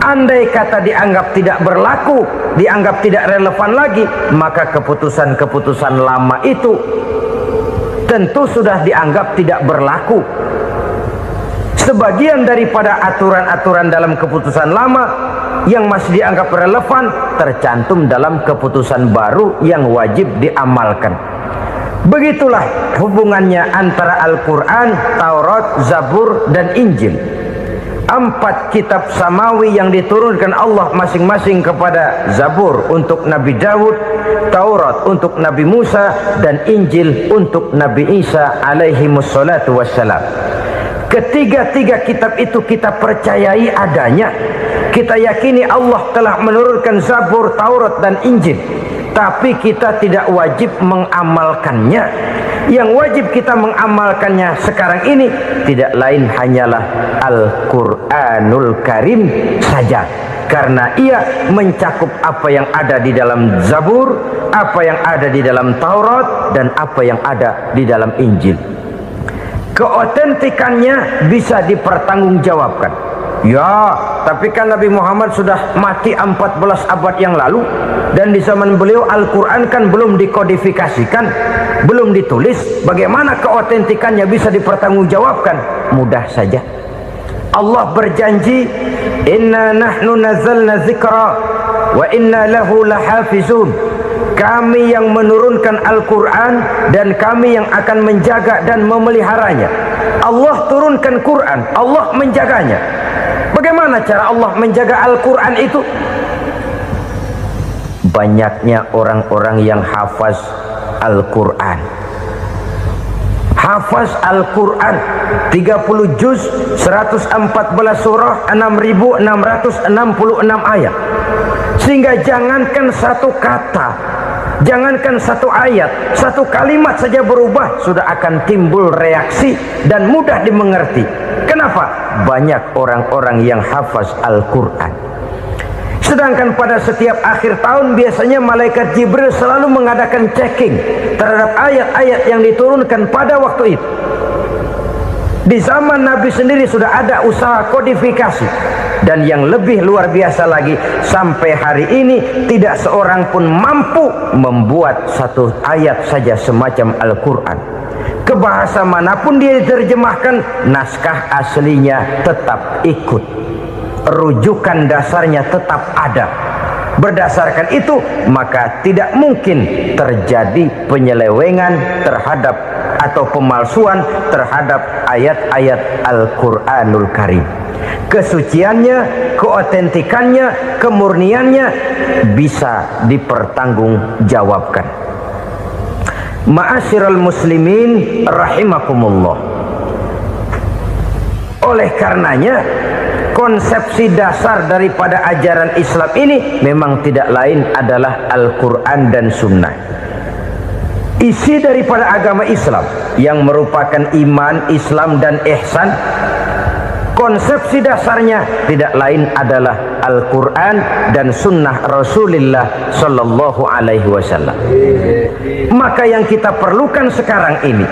Andai kata dianggap tidak berlaku, dianggap tidak relevan lagi, maka keputusan-keputusan lama itu tentu sudah dianggap tidak berlaku. Sebagian daripada aturan-aturan dalam keputusan lama yang masih dianggap relevan tercantum dalam keputusan baru yang wajib diamalkan. Begitulah hubungannya antara Al-Quran, Taurat, Zabur, dan Injil. 4 kitab samawi yang diturunkan Allah masing-masing kepada Zabur untuk Nabi Daud, Taurat untuk Nabi Musa, dan Injil untuk Nabi Isa alaihi wassalatu wassalam. Ketiga-tiga kitab itu kita percayai adanya. Kita yakini Allah telah menurunkan Zabur, Taurat, dan Injil. Tapi kita tidak wajib mengamalkannya. Yang wajib kita mengamalkannya sekarang ini tidak lain hanyalah Al-Quranul Karim saja. Karena ia mencakup apa yang ada di dalam Zabur, apa yang ada di dalam Taurat, dan apa yang ada di dalam Injil. Keotentikannya bisa dipertanggungjawabkan. Ya, tapi kan Nabi Muhammad sudah mati 14 abad yang lalu, dan di zaman beliau Al-Quran kan belum dikodifikasikan, belum ditulis. Bagaimana keotentikannya bisa dipertanggungjawabkan? Mudah saja. Allah berjanji, "Inna nahnu nazzalna dzikra wa inna lahu lahafizun." Kami yang menurunkan Al-Quran dan kami yang akan menjaga dan memeliharanya. Allah turunkan Quran, Allah menjaganya. Bagaimana cara Allah menjaga Al-Quran itu? Banyaknya orang-orang yang hafaz Al-Quran. hafaz Al-Quran 30 juz, 114 surah, 6.666 ayat. Sehingga jangankan satu kata, jangankan satu ayat, satu kalimat saja berubah sudah akan timbul reaksi dan mudah dimengerti. Kenapa? Banyak orang-orang yang hafaz Al-Quran. Sedangkan pada setiap akhir tahun biasanya malaikat Jibril selalu mengadakan checking terhadap ayat-ayat yang diturunkan pada waktu itu. Di zaman Nabi sendiri sudah ada usaha kodifikasi. Dan yang lebih luar biasa lagi, sampai hari ini tidak seorang pun mampu membuat satu ayat saja semacam Al-Quran. Ke bahasa manapun dia diterjemahkan, naskah aslinya tetap ikut, rujukan dasarnya tetap ada. Berdasarkan itu maka tidak mungkin terjadi penyelewengan terhadap atau pemalsuan terhadap ayat-ayat Al-Quranul Karim. Kesuciannya, keotentikannya, kemurniannya bisa dipertanggungjawabkan. Ma'asyiral muslimin rahimakumullah. Oleh karenanya konsepsi dasar daripada ajaran Islam ini memang tidak lain adalah Al-Quran dan Sunnah. Isi daripada agama Islam yang merupakan iman, Islam dan ihsan, konsepsi dasarnya tidak lain adalah Al-Quran dan Sunnah Rasulullah Sallallahu Alaihi Wasallam. Maka yang kita perlukan sekarang ini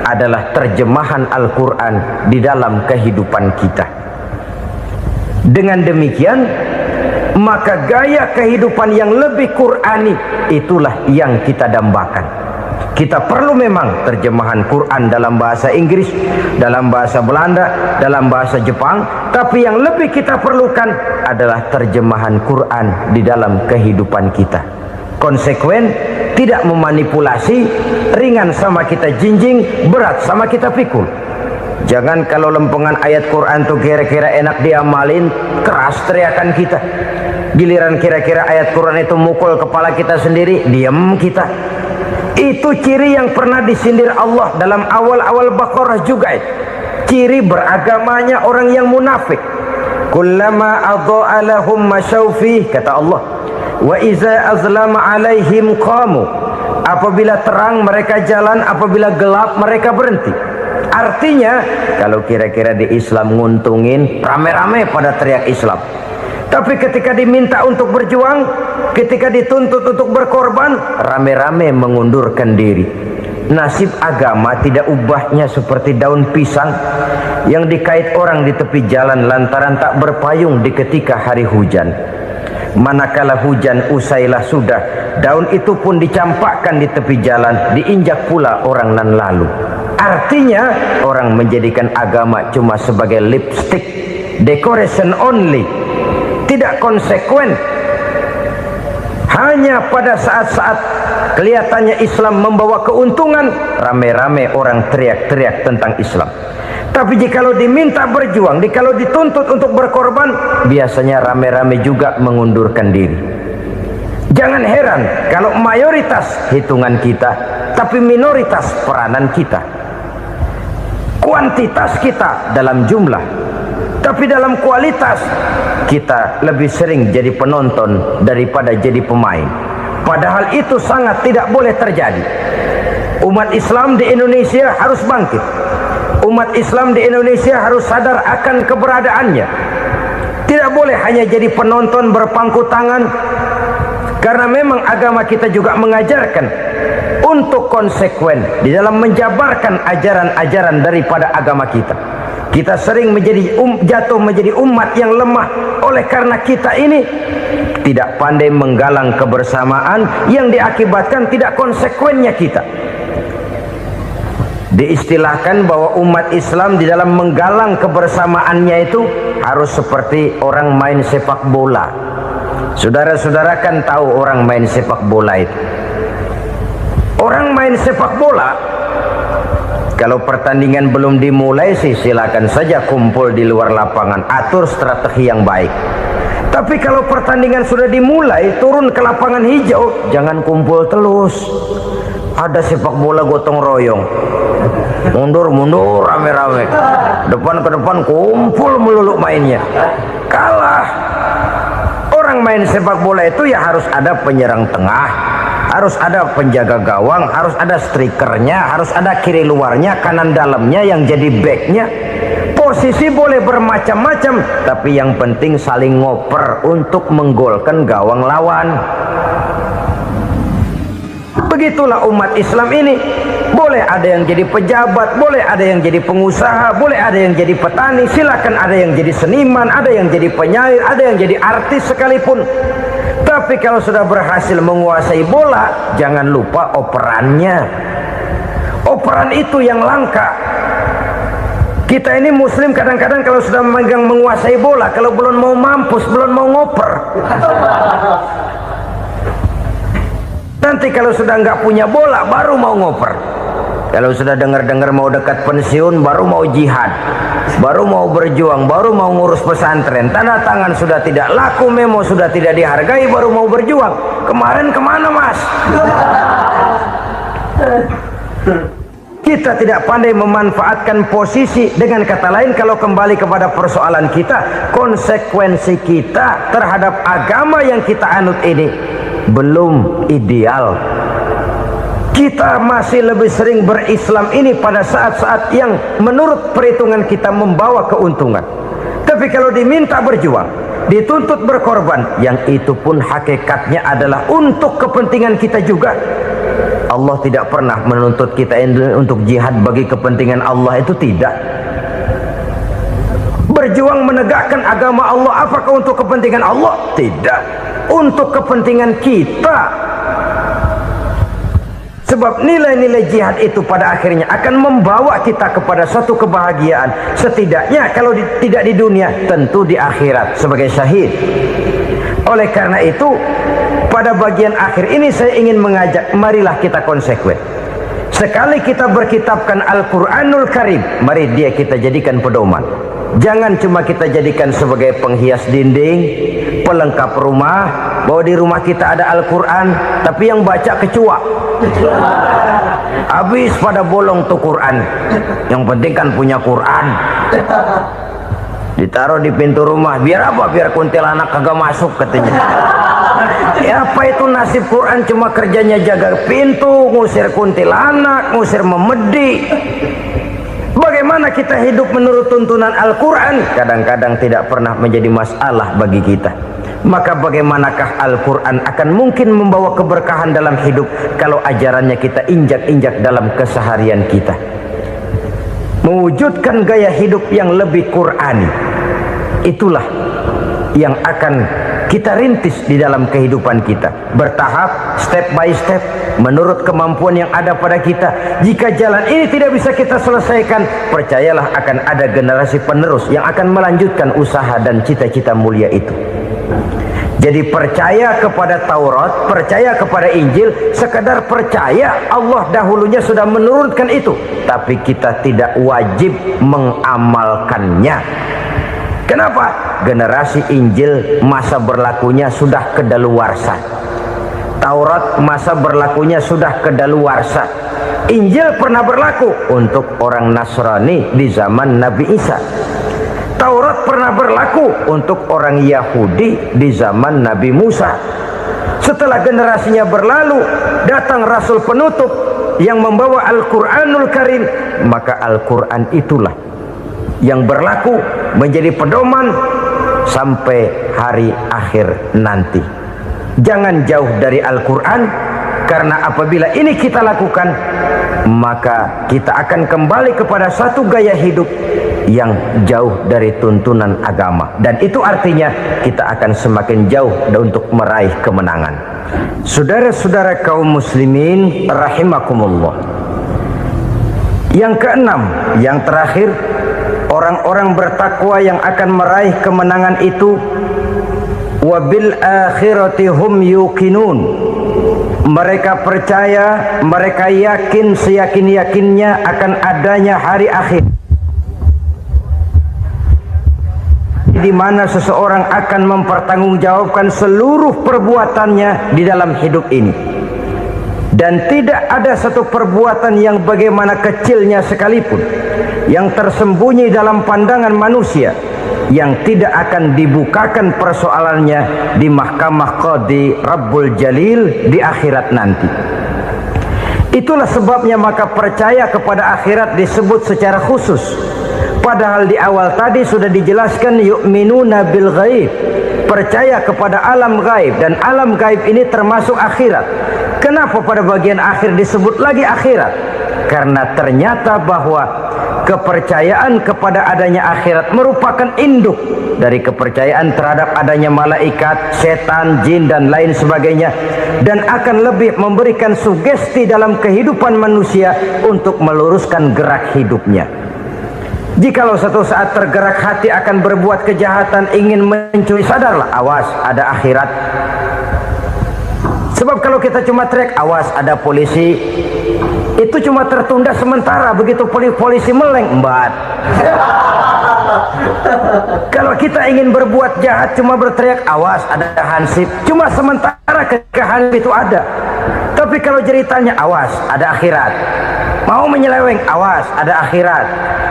adalah terjemahan Al-Quran di dalam kehidupan kita. Dengan demikian maka gaya kehidupan yang lebih Qurani itulah yang kita dambakan. Kita perlu memang terjemahan Quran dalam bahasa Inggris, dalam bahasa Belanda, dalam bahasa Jepang, tapi yang lebih kita perlukan adalah terjemahan Quran di dalam kehidupan kita. Konsekuen, tidak memanipulasi, ringan sama kita jinjing, berat sama kita pikul. Jangan kalau lempengan ayat Quran tuh kira-kira enak diamalin, keras teriakan kita. Giliran kira-kira ayat Quran itu mukul kepala kita sendiri, diam kita. Itu ciri yang pernah disindir Allah dalam awal-awal Baqarah juga. Ciri beragamanya orang yang munafik. Kullama adha'a lahum masyawfih, kata Allah. Wa iza azlama alaihim qamu. Apabila terang mereka jalan, apabila gelap mereka berhenti. Artinya kalau kira-kira di Islam nguntungin, rame-rame pada teriak Islam. Tapi ketika diminta untuk berjuang, ketika dituntut untuk berkorban, rame-rame mengundurkan diri. Nasib agama tidak ubahnya seperti daun pisang yang dikait orang di tepi jalan lantaran tak berpayung di ketika hari hujan. Manakala hujan usailah sudah, daun itu pun dicampakkan di tepi jalan, diinjak pula orang nan lalu. Artinya orang menjadikan agama cuma sebagai lipstick, decoration only, tidak konsekuen. Hanya pada saat-saat kelihatannya Islam membawa keuntungan, rame-rame orang teriak-teriak tentang Islam. Tapi jikalau diminta berjuang, jikalau dituntut untuk berkorban, biasanya rame-rame juga mengundurkan diri. Jangan heran kalau mayoritas hitungan kita, tapi minoritas peranan kita. Kuantitas kita dalam jumlah, tapi dalam kualitas kita lebih sering jadi penonton daripada jadi pemain. Padahal itu sangat tidak boleh terjadi. Umat Islam di Indonesia harus bangkit. Umat Islam di Indonesia harus sadar akan keberadaannya. Tidak boleh hanya jadi penonton berpangku tangan, karena memang agama kita juga mengajarkan untuk konsekuen di dalam menjabarkan ajaran-ajaran daripada agama kita. Kita sering menjadi jatuh menjadi umat yang lemah oleh karena kita ini tidak pandai menggalang kebersamaan yang diakibatkan tidak konsekuennya kita. Diistilahkan bahwa umat Islam di dalam menggalang kebersamaannya itu harus seperti orang main sepak bola. Saudara-saudara kan tahu orang main sepak bola itu. Orang main sepak bola, kalau pertandingan belum dimulai sih silakan saja kumpul di luar lapangan, atur strategi yang baik. Tapi kalau pertandingan sudah dimulai, turun ke lapangan hijau, jangan kumpul terus. Ada sepak bola gotong royong. mundur rame-rame, depan ke depan kumpul melulu mainnya. Kalah. Orang main sepak bola itu ya harus ada penyerang tengah, harus ada penjaga gawang, harus ada strikernya, harus ada kiri luarnya, kanan dalamnya yang jadi backnya. Posisi boleh bermacam-macam, tapi yang penting saling ngoper untuk menggolkan gawang lawan. Begitulah umat Islam ini. Boleh ada yang jadi pejabat, boleh ada yang jadi pengusaha, boleh ada yang jadi petani, silakan ada yang jadi seniman, ada yang jadi penyair, ada yang jadi artis sekalipun. Tapi kalau sudah berhasil menguasai bola, jangan lupa operannya. Operan itu yang langka. Kita ini muslim kadang-kadang kalau sudah memegang menguasai bola, kalau belum mau mampus, belum mau ngoper. Nanti kalau sudah nggak punya bola, baru mau ngoper. Kalau sudah dengar-dengar mau dekat pensiun, baru mau jihad, baru mau berjuang, baru mau ngurus pesantren. Tanda tangan sudah tidak laku, memo sudah tidak dihargai, baru mau berjuang. Kemarin kemana, Mas? Kita tidak pandai memanfaatkan posisi. Dengan kata lain, kalau kembali kepada persoalan kita, konsekuensi kita terhadap agama yang kita anut ini belum ideal. Kita masih lebih sering berislam ini pada saat-saat yang menurut perhitungan kita membawa keuntungan. Tapi kalau diminta berjuang, dituntut berkorban, yang itu pun hakikatnya adalah untuk kepentingan kita juga. Allah tidak pernah menuntut kita untuk jihad bagi kepentingan Allah, itu tidak. Berjuang menegakkan agama Allah, apakah untuk kepentingan Allah? Tidak. Untuk kepentingan kita. Sebab nilai-nilai jihad itu pada akhirnya akan membawa kita kepada suatu kebahagiaan. Setidaknya kalau tidak di dunia, tentu di akhirat sebagai syahid. Oleh karena itu, pada bagian akhir ini saya ingin mengajak, marilah kita konsekuen. Sekali kita berkitabkan Al-Quranul Karim, mari dia kita jadikan pedoman. Jangan cuma kita jadikan sebagai penghias dinding, pelengkap rumah, bahwa di rumah kita ada Al-Quran, tapi yang baca kecoa. Habis pada bolong tuh Quran. Yang penting kan punya Quran. Ditaruh di pintu rumah, biar apa? Biar kuntilanak kagak masuk katanya. Ya apa itu nasib Quran, cuma kerjanya jaga pintu, ngusir kuntilanak, ngusir memedi. Bagaimana kita hidup menurut tuntunan Al-Quran? Kadang-kadang tidak pernah menjadi masalah bagi kita. Maka bagaimanakah Al-Quran akan mungkin membawa keberkahan dalam hidup kalau ajarannya kita injak-injak dalam keseharian kita? Mewujudkan gaya hidup yang lebih Qurani, itulah yang akan kita rintis di dalam kehidupan kita, bertahap, step by step, menurut kemampuan yang ada pada kita. Jika jalan ini tidak bisa kita selesaikan, percayalah akan ada generasi penerus yang akan melanjutkan usaha dan cita-cita mulia itu. Jadi percaya kepada Taurat, percaya kepada Injil, sekadar percaya Allah dahulunya sudah menurunkan itu, tapi kita tidak wajib mengamalkannya. Kenapa? Generasi Injil masa berlakunya sudah kedaluarsa. Taurat masa berlakunya sudah kedaluarsa. Injil pernah berlaku untuk orang Nasrani di zaman Nabi Isa. Taurat pernah berlaku untuk orang Yahudi di zaman Nabi Musa. Setelah generasinya berlalu, datang Rasul penutup yang membawa Al-Quranul Karim. Maka Al-Quran itulah yang berlaku menjadi pedoman sampai hari akhir nanti. Jangan jauh dari Al-Quran, karena apabila ini kita lakukan, maka kita akan kembali kepada satu gaya hidup yang jauh dari tuntunan agama, dan itu artinya kita akan semakin jauh untuk meraih kemenangan. Saudara-saudara kaum muslimin rahimakumullah, yang keenam, yang terakhir, orang-orang bertakwa yang akan meraih kemenangan itu wabil akhirati hum yuqinun. Mereka percaya, mereka yakin seyakin-yakinnya akan adanya hari akhir, di mana seseorang akan mempertanggungjawabkan seluruh perbuatannya di dalam hidup ini. Dan tidak ada satu perbuatan yang bagaimana kecilnya sekalipun yang tersembunyi dalam pandangan manusia yang tidak akan dibukakan persoalannya di mahkamah Qadi Rabbul Jalil di akhirat nanti. Itulah sebabnya maka percaya kepada akhirat disebut secara khusus. Padahal di awal tadi sudah dijelaskan yu'minuna bil ghaib, percaya kepada alam gaib, dan alam gaib ini termasuk akhirat. Kenapa pada bagian akhir disebut lagi akhirat? Karena ternyata bahwa kepercayaan kepada adanya akhirat merupakan induk dari kepercayaan terhadap adanya malaikat, setan, jin, dan lain sebagainya, dan akan lebih memberikan sugesti dalam kehidupan manusia untuk meluruskan gerak hidupnya. Jikalau satu saat tergerak hati akan berbuat kejahatan, ingin mencuri, sadarlah, awas ada akhirat. Sebab kalau kita cuma teriak awas ada polisi, itu cuma tertunda sementara. Begitu polisi meleng, embat. Kalau kita ingin berbuat jahat cuma berteriak awas ada hansip, cuma sementara ketika hansip itu ada. Tapi kalau ceritanya awas ada akhirat, mau menyeleweng awas ada akhirat,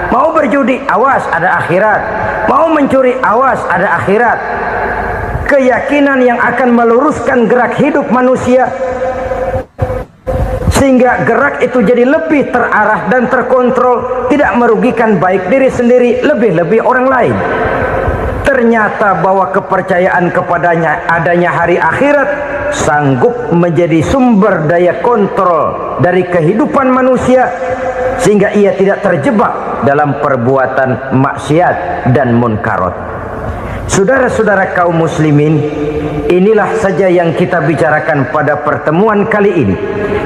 mau berjudi awas ada akhirat, mau mencuri awas ada akhirat. Keyakinan yang akan meluruskan gerak hidup manusia sehingga gerak itu jadi lebih terarah dan terkontrol, tidak merugikan baik diri sendiri, lebih-lebih orang lain. Ternyata bahwa kepercayaan kepadanya adanya hari akhirat sanggup menjadi sumber daya kontrol dari kehidupan manusia sehingga ia tidak terjebak dalam perbuatan maksiat dan munkarat. Saudara-saudara kaum muslimin, inilah saja yang kita bicarakan pada pertemuan kali ini.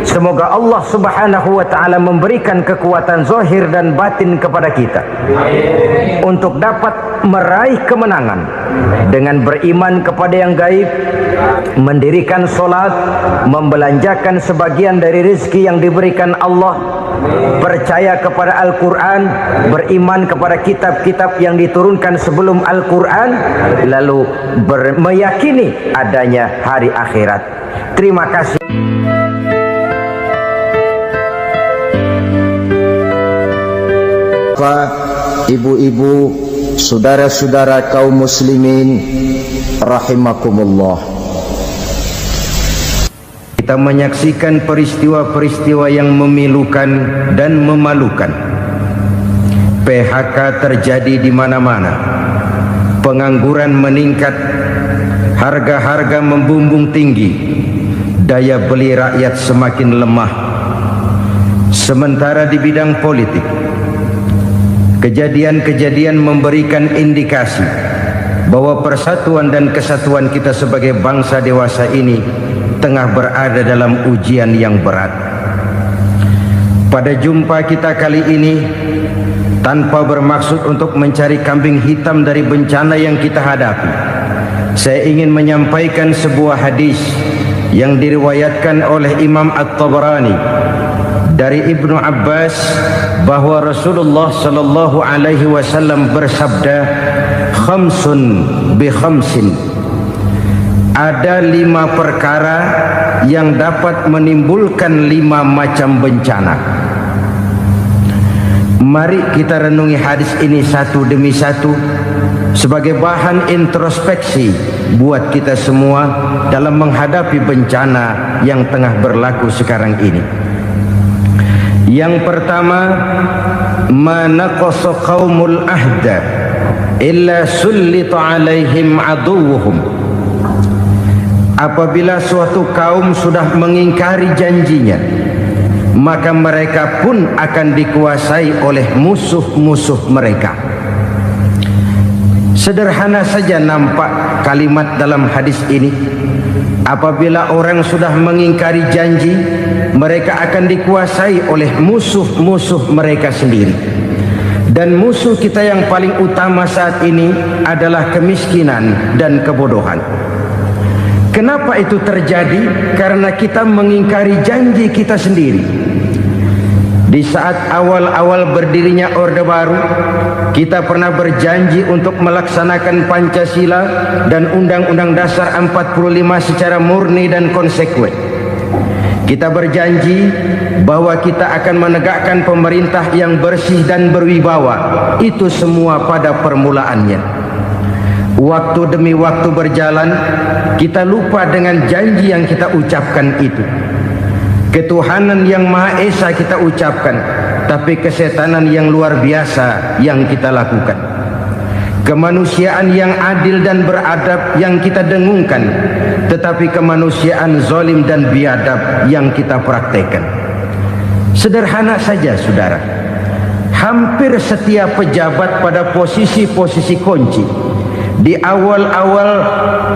Semoga Allah Subhanahu wa taala memberikan kekuatan zahir dan batin kepada kita untuk dapat meraih kemenangan dengan beriman kepada yang gaib, mendirikan solat, membelanjakan sebagian dari rezeki yang diberikan Allah, percaya kepada Al-Quran, beriman kepada kitab-kitab yang diturunkan sebelum Al-Quran, lalu meyakini adanya hari akhirat. Terima kasih. Ibu-ibu, saudara-saudara kaum muslimin rahimakumullah, kita menyaksikan peristiwa-peristiwa yang memilukan dan memalukan. PHK terjadi di mana-mana, pengangguran meningkat, harga-harga membumbung tinggi, daya beli rakyat semakin lemah. Sementara di bidang politik, kejadian-kejadian memberikan indikasi bahwa persatuan dan kesatuan kita sebagai bangsa dewasa ini tengah berada dalam ujian yang berat. Pada jumpa kita kali ini, tanpa bermaksud untuk mencari kambing hitam dari bencana yang kita hadapi, saya ingin menyampaikan sebuah hadis yang diriwayatkan oleh Imam At-Tabarani dari Ibnu Abbas bahwa Rasulullah sallallahu alaihi wasallam bersabda, khamsun bi khamsin, ada 5 perkara yang dapat menimbulkan 5 macam bencana. Mari kita renungi hadis ini satu demi satu sebagai bahan introspeksi buat kita semua dalam menghadapi bencana yang tengah berlaku sekarang ini. Yang pertama, manaqasa qaumul ahda illa sullita alaihim aduwwuhum. Apabila suatu kaum sudah mengingkari janjinya, maka mereka pun akan dikuasai oleh musuh-musuh mereka. Sederhana saja nampak kalimat dalam hadis ini. Apabila orang sudah mengingkari janji, mereka akan dikuasai oleh musuh-musuh mereka sendiri. Dan musuh kita yang paling utama saat ini adalah kemiskinan dan kebodohan. Kenapa itu terjadi? Karena kita mengingkari janji kita sendiri. Di saat awal-awal berdirinya Orde Baru, kita pernah berjanji untuk melaksanakan Pancasila dan Undang-Undang Dasar 45 secara murni dan konsekuen. Kita berjanji bahwa kita akan menegakkan pemerintah yang bersih dan berwibawa. Itu semua pada permulaannya. Waktu demi waktu berjalan, kita lupa dengan janji yang kita ucapkan itu. Ketuhanan yang Maha Esa kita ucapkan, tapi kesetanan yang luar biasa yang kita lakukan. Kemanusiaan yang adil dan beradab yang kita dengungkan, tetapi kemanusiaan zalim dan biadab yang kita praktekkan. Sederhana saja saudara, hampir setiap pejabat pada posisi-posisi kunci, di awal-awal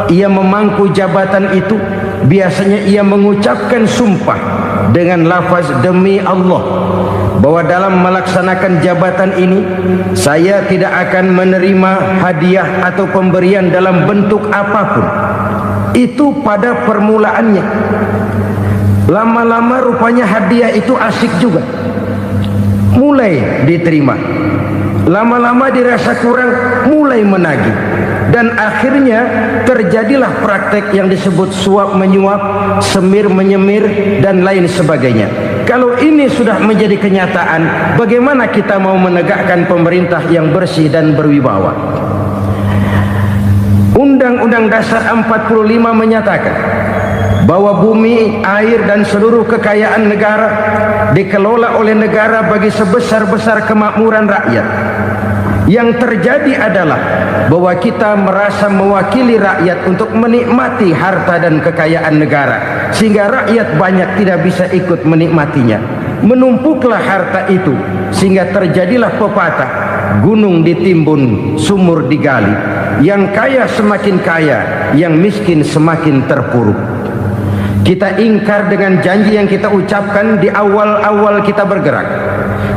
ia memangku jabatan itu, biasanya ia mengucapkan sumpah dengan lafaz demi Allah, bahwa dalam melaksanakan jabatan ini saya tidak akan menerima hadiah atau pemberian dalam bentuk apapun. Itu pada permulaannya. Lama-lama rupanya hadiah itu asik juga, mulai diterima. Lama-lama dirasa kurang, mulai menagih. Dan akhirnya terjadilah praktek yang disebut suap menyuap, semir menyemir, dan lain sebagainya. Kalau ini sudah menjadi kenyataan, bagaimana kita mau menegakkan pemerintah yang bersih dan berwibawa? Undang-Undang Dasar 45 menyatakan bahwa bumi, air, dan seluruh kekayaan negara dikelola oleh negara bagi sebesar-besar kemakmuran rakyat. Yang terjadi adalah bahwa kita merasa mewakili rakyat untuk menikmati harta dan kekayaan negara, sehingga rakyat banyak tidak bisa ikut menikmatinya. Menumpuklah harta itu sehingga terjadilah pepatah, gunung ditimbun, sumur digali. Yang kaya semakin kaya, yang miskin semakin terpuruk. Kita ingkar dengan janji yang kita ucapkan di awal-awal kita bergerak.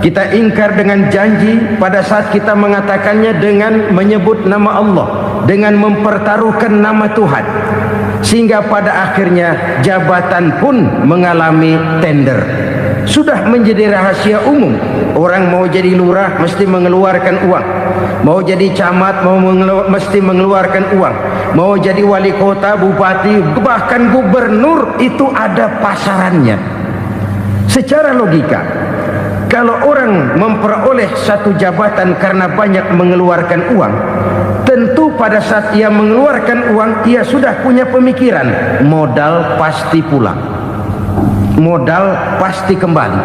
Kita ingkar dengan janji pada saat kita mengatakannya dengan menyebut nama Allah, dengan mempertaruhkan nama Tuhan, sehingga pada akhirnya jabatan pun mengalami tender. Sudah menjadi rahasia umum, orang mau jadi lurah mesti mengeluarkan uang, mau jadi camat mesti mengeluarkan uang, mau jadi wali kota, bupati, bahkan gubernur, itu ada pasarannya. Secara logika, kalau orang memperoleh satu jabatan karena banyak mengeluarkan uang, tentu pada saat ia mengeluarkan uang, ia sudah punya pemikiran, modal pasti pulang, modal pasti kembali.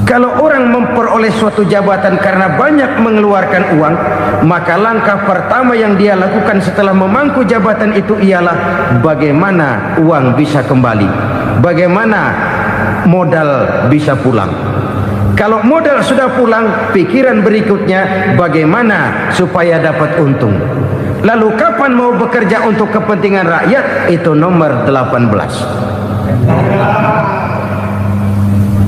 Kalau orang memperoleh suatu jabatan karena banyak mengeluarkan uang, maka langkah pertama yang dia lakukan setelah memangku jabatan itu ialah bagaimana uang bisa kembali, bagaimana modal bisa pulang. Kalau modal sudah pulang, pikiran berikutnya bagaimana supaya dapat untung. Lalu kapan mau bekerja untuk kepentingan rakyat? Itu nomor 18.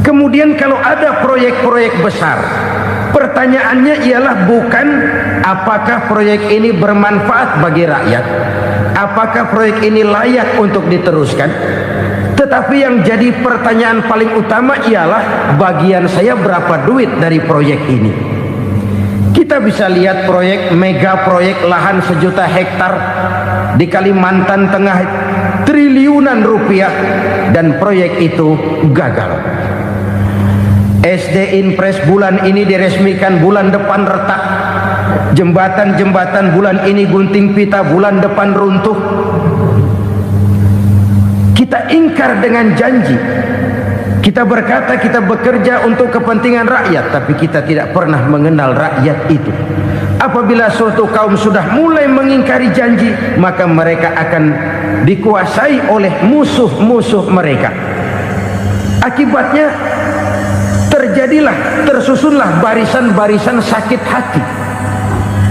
Kemudian kalau ada proyek-proyek besar, pertanyaannya ialah bukan apakah proyek ini bermanfaat bagi rakyat, apakah proyek ini layak untuk diteruskan, tetapi yang jadi pertanyaan paling utama ialah bagian saya berapa duit dari proyek ini. Kita bisa lihat proyek, mega proyek lahan 1 juta hektar di Kalimantan Tengah, triliunan rupiah, dan proyek itu gagal. SD Inpres bulan ini diresmikan, bulan depan retak. Jembatan-jembatan bulan ini gunting pita, bulan depan runtuh. Kita ingkar dengan janji. Kita berkata kita bekerja untuk kepentingan rakyat, tapi kita tidak pernah mengenal rakyat itu. Apabila suatu kaum sudah mulai mengingkari janji, maka mereka akan dikuasai oleh musuh-musuh mereka. Akibatnya tersusunlah barisan-barisan sakit hati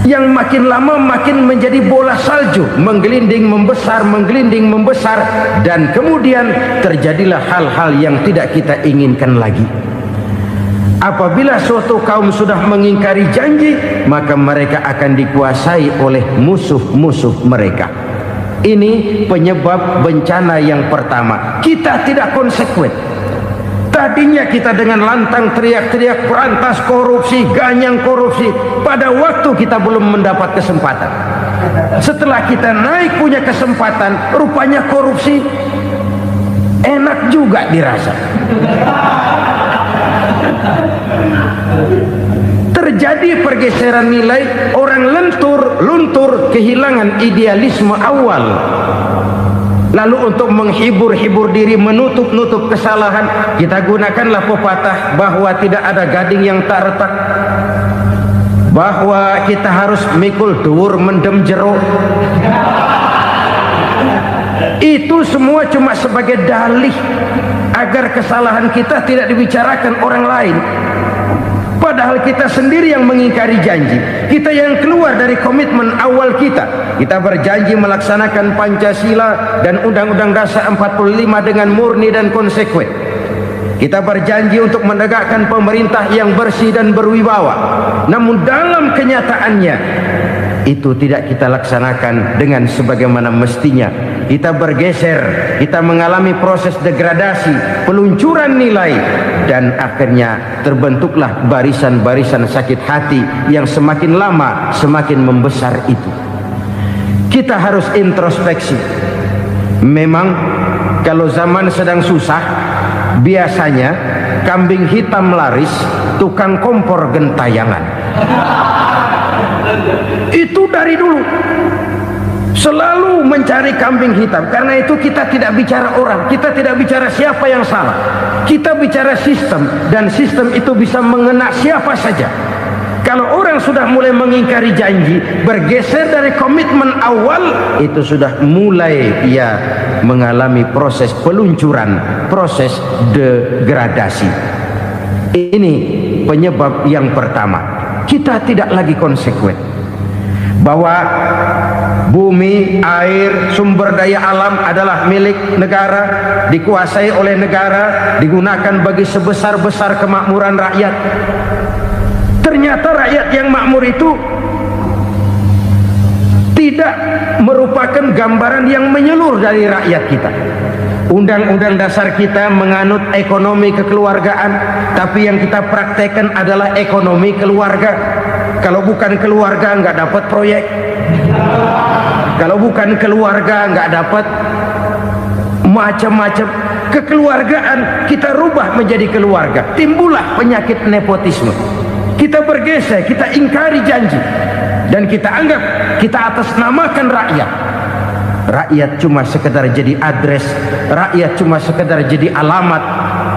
yang makin lama makin menjadi bola salju, menggelinding membesar, dan kemudian terjadilah hal-hal yang tidak kita inginkan lagi. Apabila suatu kaum sudah mengingkari janji, maka mereka akan dikuasai oleh musuh-musuh mereka. Ini penyebab bencana yang pertama. Kita tidak konsekuen. Tadinya kita dengan lantang teriak-teriak berantas korupsi, ganyang korupsi. Pada waktu kita belum mendapat kesempatan. Setelah kita naik punya kesempatan, rupanya korupsi enak enak juga dirasa. Terjadi pergeseran nilai, orang luntur, kehilangan idealisme awal. Lalu untuk menghibur diri, menutup kesalahan, kita gunakanlah pepatah bahwa tidak ada gading yang tak retak, bahwa kita harus mikul dhuwur mendem jero. Itu semua cuma sebagai dalih agar kesalahan kita tidak dibicarakan orang lain. Padahal kita sendiri yang mengingkari janji. Kita yang keluar dari komitmen awal kita. Kita berjanji melaksanakan Pancasila dan Undang-Undang Dasar 45 dengan murni dan konsekuen. Kita berjanji untuk menegakkan pemerintah yang bersih dan berwibawa. Namun dalam kenyataannya itu tidak kita laksanakan dengan sebagaimana mestinya. Kita bergeser, kita mengalami proses degradasi, peluncuran nilai, dan akhirnya terbentuklah barisan-barisan sakit hati yang semakin lama semakin membesar itu. Kita harus introspeksi. Memang kalau zaman sedang susah, biasanya kambing hitam laris, tukang kompor gentayangan. Itu dari dulu selalu mencari kambing hitam. Karena itu kita tidak bicara orang, kita tidak bicara siapa yang salah, kita bicara sistem, dan sistem itu bisa mengena siapa saja. Kalau orang sudah mulai mengingkari janji, bergeser dari komitmen awal, itu sudah mulai ia mengalami proses peluncuran, proses degradasi. Ini penyebab yang pertama. Kita tidak lagi konsekuen bahwa bumi, air, sumber daya alam adalah milik negara, dikuasai oleh negara, digunakan bagi sebesar-besar kemakmuran rakyat. Ternyata rakyat yang makmur itu tidak merupakan gambaran yang menyeluruh dari rakyat kita. Undang-undang dasar kita menganut ekonomi kekeluargaan, tapi yang kita praktekkan adalah ekonomi keluarga. Kalau bukan keluarga nggak dapat proyek, kalau bukan keluarga nggak dapat macam-macam. Kekeluargaan kita rubah menjadi keluarga, timbullah penyakit nepotisme. Kita bergeser, kita ingkari janji, dan kita anggap kita atasnamakan rakyat. Rakyat cuma sekedar jadi address, rakyat cuma sekedar jadi alamat,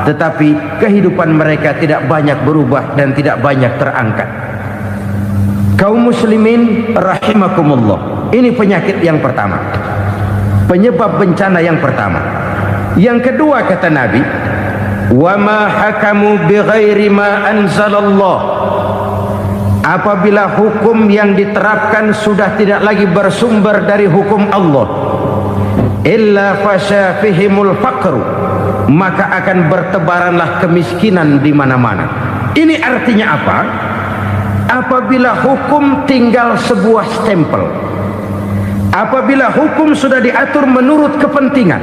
tetapi kehidupan mereka tidak banyak berubah dan tidak banyak terangkat. Kaum muslimin rahimakumullah, ini penyakit yang pertama, penyebab bencana yang pertama. Yang kedua, kata Nabi, wa ma hakamu bighairi ma anzalallah. Apabila hukum yang diterapkan sudah tidak lagi bersumber dari hukum Allah, illa fasha fihimul faqru, maka akan bertebaranlah kemiskinan di mana-mana. Ini artinya apa? Apabila hukum tinggal sebuah stempel, apabila hukum sudah diatur menurut kepentingan,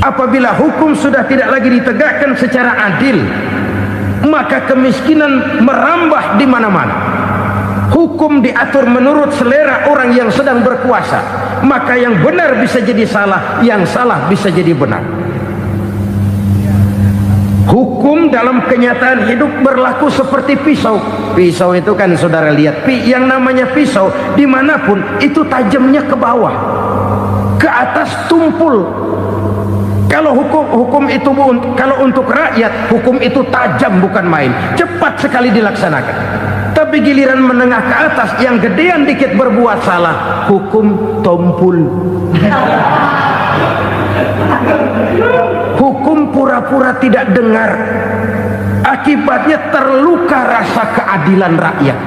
apabila hukum sudah tidak lagi ditegakkan secara adil, maka kemiskinan merambah di mana-mana. Hukum diatur menurut selera orang yang sedang berkuasa, maka yang benar bisa jadi salah, yang salah bisa jadi benar. Hukum dalam kenyataan hidup berlaku seperti pisau. Pisau itu kan saudara lihat, yang namanya pisau dimanapun itu tajamnya ke bawah, ke atas tumpul. Kalau hukum itu, kalau untuk rakyat, hukum itu tajam bukan main, cepat sekali dilaksanakan. Tapi giliran menengah ke atas, yang gedean dikit berbuat salah, hukum tompul. Hukum pura-pura tidak dengar, akibatnya terluka rasa keadilan rakyat.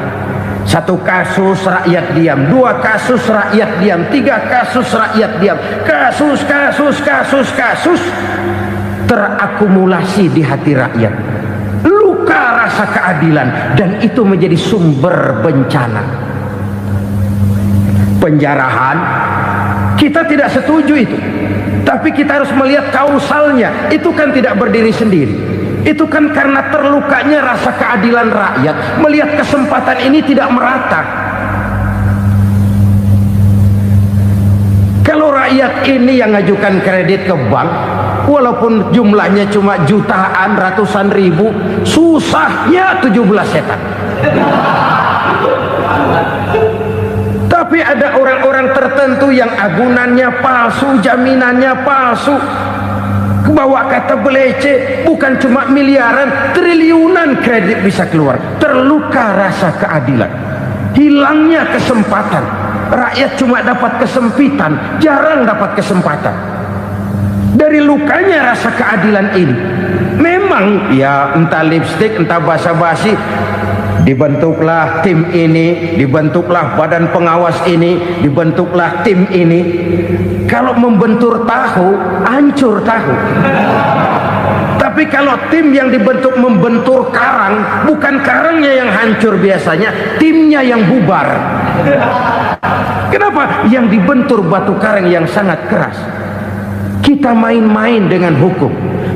Satu kasus rakyat diam, dua kasus rakyat diam, tiga kasus rakyat diam, kasus terakumulasi di hati rakyat, luka rasa keadilan, dan itu menjadi sumber bencana. Penjarahan, kita tidak setuju itu, tapi kita harus melihat kausalnya. Itu kan tidak berdiri sendiri, itu kan karena terlukanya rasa keadilan rakyat, melihat kesempatan ini tidak merata. Kalau rakyat ini yang ngajukan kredit ke bank, walaupun jumlahnya cuma jutaan, ratusan ribu, susahnya 17 setan. Tapi ada orang-orang tertentu yang agunannya palsu, jaminannya palsu, bawa kata belece, bukan cuma miliaran, triliunan kredit bisa keluar. Terluka rasa keadilan, hilangnya kesempatan. Rakyat cuma dapat kesempitan, jarang dapat kesempatan. Dari lukanya rasa keadilan ini, memang ya entah lipstick, entah basa-basi, dibentuklah tim ini, dibentuklah badan pengawas ini, dibentuklah tim ini. Kalau membentur tahu, hancur tahu. Tapi kalau tim yang dibentuk membentur karang, bukan karangnya yang hancur biasanya, timnya yang bubar. Kenapa? Yang dibentur batu karang yang sangat keras. Kita main-main dengan hukum,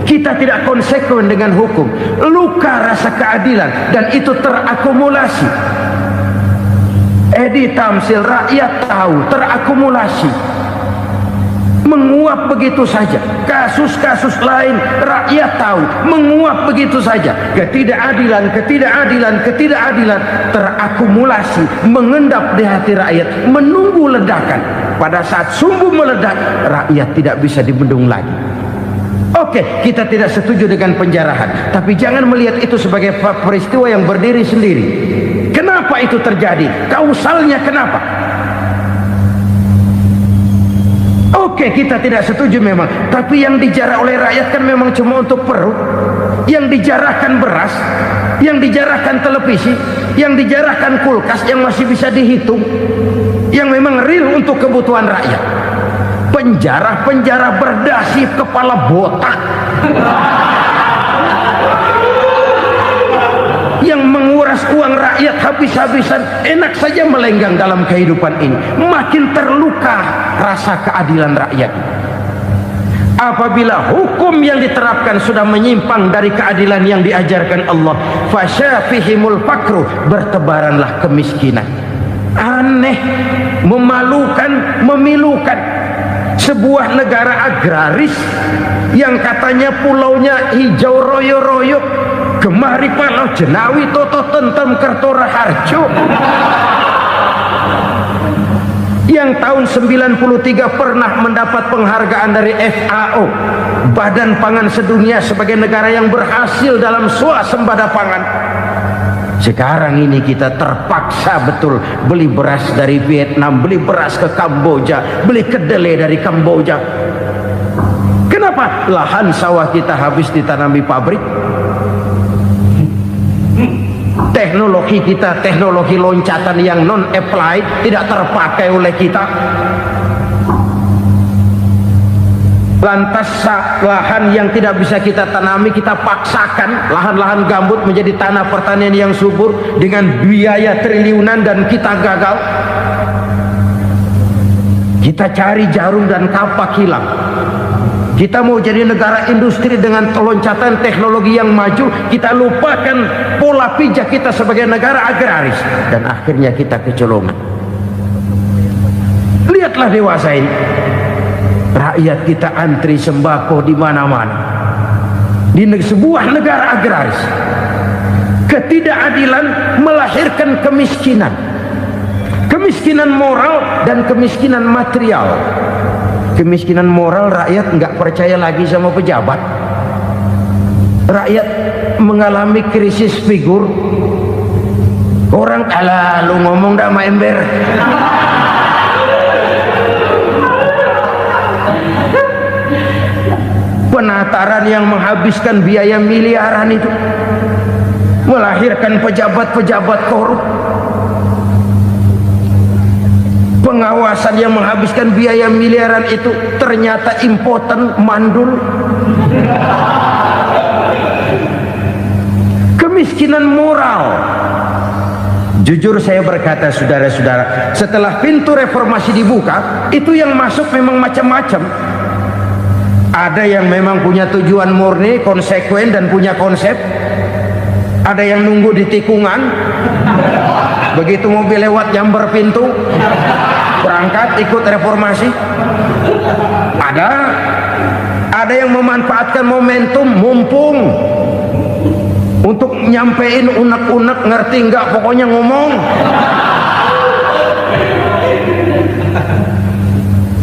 kita tidak konsekuen dengan hukum, luka rasa keadilan, dan itu terakumulasi. Edi Tamsil, rakyat tahu, terakumulasi, menguap begitu saja. Kasus-kasus lain rakyat tahu, menguap begitu saja. Ketidakadilan, ketidakadilan, ketidakadilan terakumulasi, mengendap di hati rakyat, menunggu ledakan. Pada saat sumbu meledak, rakyat tidak bisa dibendung lagi. Oke, kita tidak setuju dengan penjarahan, tapi jangan melihat itu sebagai peristiwa yang berdiri sendiri. Kenapa itu terjadi? Kausalnya kenapa? Oke, kita tidak setuju memang, tapi yang dijarah oleh rakyat kan memang cuma untuk perut. Yang dijarahkan beras, yang dijarahkan televisi, yang dijarahkan kulkas yang masih bisa dihitung, yang memang real untuk kebutuhan rakyat. Penjara-penjara berdasi kepala botak yang menguras uang rakyat habis-habisan, enak saja melenggang dalam kehidupan ini. Makin terluka rasa keadilan rakyat. Apabila hukum yang diterapkan sudah menyimpang dari keadilan yang diajarkan Allah, fasyafihimul fakru, bertebaranlah kemiskinan. Aneh, memalukan, memilukan. Sebuah negara agraris yang katanya pulaunya hijau royo-royo, Gemari Palau Jenawi Toto Tentem Kertora Harjo, yang tahun 93 pernah mendapat penghargaan dari FAO, Badan Pangan Sedunia, sebagai negara yang berhasil dalam swasembada pangan. Sekarang ini kita terpaksa betul beli beras dari Vietnam, beli beras ke Kamboja, beli kedelai dari Kamboja. Kenapa? Lahan sawah kita habis ditanami pabrik. Teknologi kita, teknologi loncatan yang non-applied, tidak terpakai oleh kita. Lantas lahan yang tidak bisa kita tanami, kita paksakan lahan-lahan gambut menjadi tanah pertanian yang subur dengan biaya triliunan, dan kita gagal. Kita cari jarum dan kapak hilang. Kita mau jadi negara industri dengan loncatan teknologi yang maju, kita lupakan pola pijak kita sebagai negara agraris, dan akhirnya kita kecolongan. Lihatlah dewasa ini, rakyat kita antri sembako di mana-mana. Di sebuah negara agraris, ketidakadilan melahirkan kemiskinan, kemiskinan moral dan kemiskinan material. Kemiskinan moral, rakyat nggak percaya lagi sama pejabat. Rakyat mengalami krisis figur. Orang alah lu ngomong dah sama ember. Penataran yang menghabiskan biaya miliaran itu melahirkan pejabat-pejabat korup. Pengawasan yang menghabiskan biaya miliaran itu ternyata impoten, mandul. Kemiskinan moral. Jujur saya berkata, saudara-saudara, setelah pintu reformasi dibuka, itu yang masuk memang macam-macam. Ada yang memang punya tujuan murni, konsekuen, dan punya konsep. Ada yang nunggu di tikungan, begitu mobil lewat nyamber pintu, berangkat ikut reformasi. Ada yang memanfaatkan momentum mumpung untuk nyampein unek-unek, ngerti nggak, pokoknya ngomong.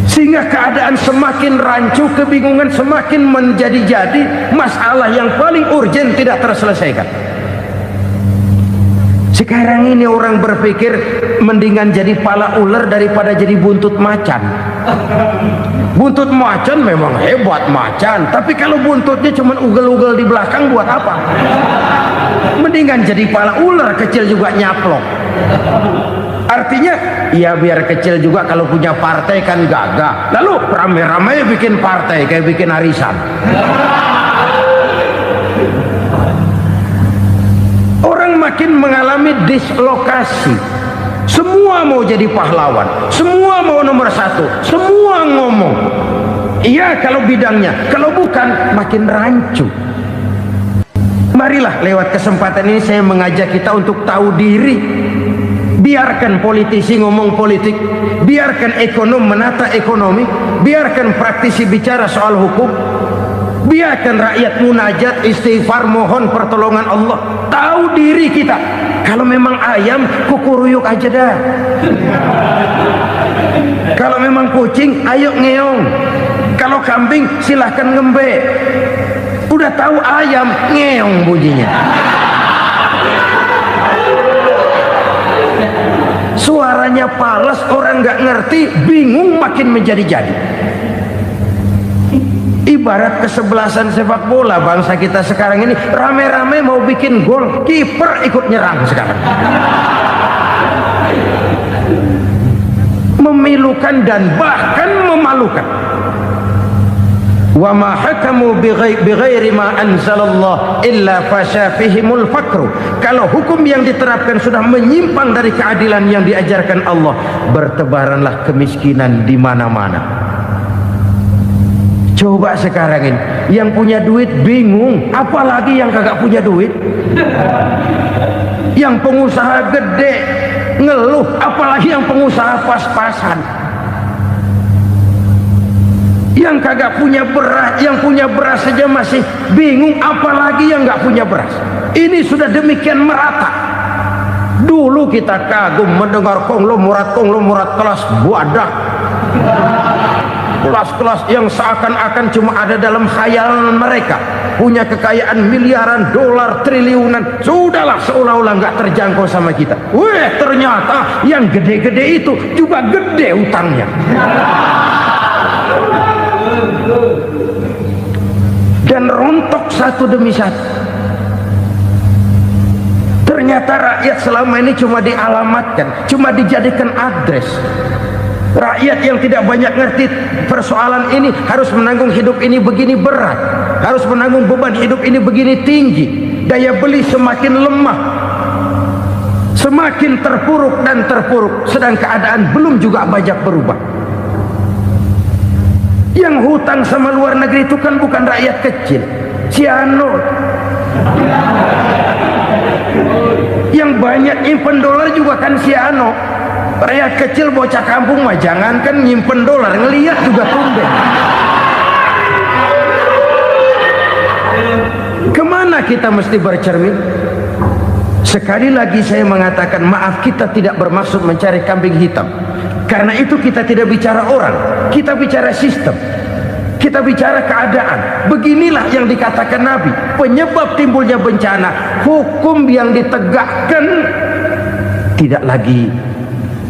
Sehingga keadaan semakin rancu, kebingungan semakin menjadi-jadi, masalah yang paling urgen tidak terselesaikan. Sekarang ini orang berpikir mendingan jadi pala ular daripada jadi buntut macan. Buntut macan memang hebat macan, tapi kalau buntutnya cuma ugel-ugel di belakang buat apa? Mendingan jadi pala ular, kecil juga nyaplok. Artinya ya biar kecil juga kalau punya partai kan gagah. Lalu rame-rame bikin partai kayak bikin arisan. Orang makin mengalami dislokasi. Semua mau jadi pahlawan, semua mau nomor satu, semua ngomong iya kalau bidangnya, kalau bukan makin rancu. Marilah lewat kesempatan ini saya mengajak kita untuk tahu diri. Biarkan politisi ngomong politik, biarkan ekonom menata ekonomi, biarkan praktisi bicara soal hukum, biarkan rakyat munajat, istighfar, mohon pertolongan Allah. Tahu diri kita. Kalau memang ayam, kukuruyuk aja dah. Kalau memang kucing, ayo ngeong. Kalau kambing, silahkan ngembe. Udah tahu ayam, ngeong bunyinya. Suaranya palas, orang nggak ngerti, bingung, makin menjadi-jadi. Ibarat kesebelasan sepak bola bangsa kita sekarang ini, rame-rame mau bikin gol, kiper ikut nyerang sekarang. Memilukan dan bahkan memalukan. Wa ma hakamu bighairi ma anzalallah illa fasyafihimul fakru. Kalau hukum yang diterapkan sudah menyimpang dari keadilan yang diajarkan Allah, bertebaranlah kemiskinan di mana-mana. Coba sekarang ini yang punya duit bingung, apalagi yang kagak punya duit. Yang pengusaha gede ngeluh, apalagi yang pengusaha pas-pasan. Yang kagak punya beras, yang punya beras saja masih bingung, apalagi yang nggak punya beras. Ini sudah demikian merata. Dulu kita kagum mendengar konglomerat kelas buadah, kelas-kelas yang seakan-akan cuma ada dalam khayalan mereka, punya kekayaan miliaran dolar, triliunan. Sudahlah, seolah-olah nggak terjangkau sama kita. Weh, ternyata yang gede-gede itu juga gede utangnya. Dan rontok satu demi satu. Ternyata rakyat selama ini cuma dialamatkan, cuma dijadikan adres. Rakyat yang tidak banyak ngerti persoalan ini harus menanggung hidup ini begini berat, harus menanggung beban hidup ini begini tinggi. Daya beli semakin lemah, semakin terpuruk dan terpuruk, sedang keadaan belum juga banyak berubah. Yang hutang sama luar negeri itu kan bukan rakyat kecil, Ciano. Yang banyak nyimpen dolar juga kan Ciano. Rakyat kecil bocah kampung mah jangankan nyimpen dolar, ngelihat juga tumben. Kemana kita mesti bercermin? Sekali lagi saya mengatakan, maaf, kita tidak bermaksud mencari kambing hitam. Karena itu kita tidak bicara orang, kita bicara sistem, kita bicara keadaan. Beginilah yang dikatakan Nabi, penyebab timbulnya bencana, hukum yang ditegakkan tidak lagi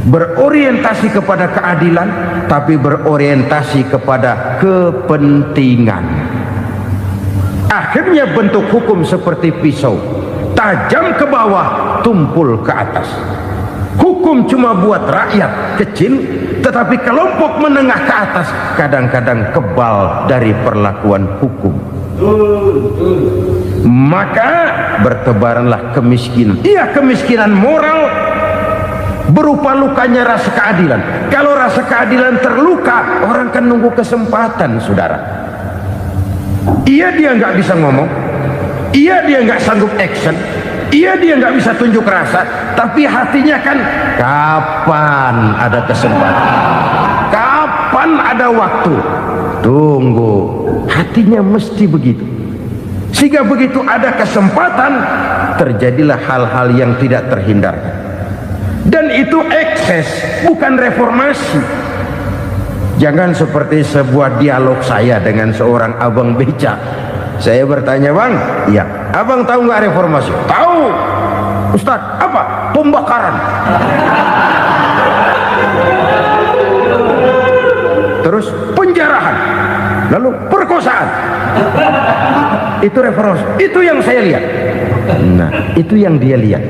berorientasi kepada keadilan, tapi berorientasi kepada kepentingan. Akhirnya bentuk hukum seperti pisau, tajam ke bawah, tumpul ke atas. Hukum cuma buat rakyat kecil, tetapi kelompok menengah ke atas kadang-kadang kebal dari perlakuan hukum. Maka bertebaranlah kemiskinan. Iya, kemiskinan moral berupa lukanya rasa keadilan. Kalau rasa keadilan terluka, orang kan nunggu kesempatan, saudara. Iya, dia nggak bisa ngomong, iya dia nggak sanggup action, iya dia nggak bisa tunjuk rasa, tapi hatinya kan, kapan ada kesempatan, kapan ada waktu, tunggu, hatinya mesti begitu. Sehingga begitu ada kesempatan, terjadilah hal-hal yang tidak terhindarkan. Dan itu ekses, bukan reformasi. Jangan seperti sebuah dialog saya dengan seorang abang beca. Saya bertanya, bang, iya, abang tahu nggak reformasi? Tahu. Ustaz, apa? Pembakaran. Terus penjarahan, lalu perkosaan. Itu reformasi. Itu yang saya lihat. Nah, itu yang dia lihat.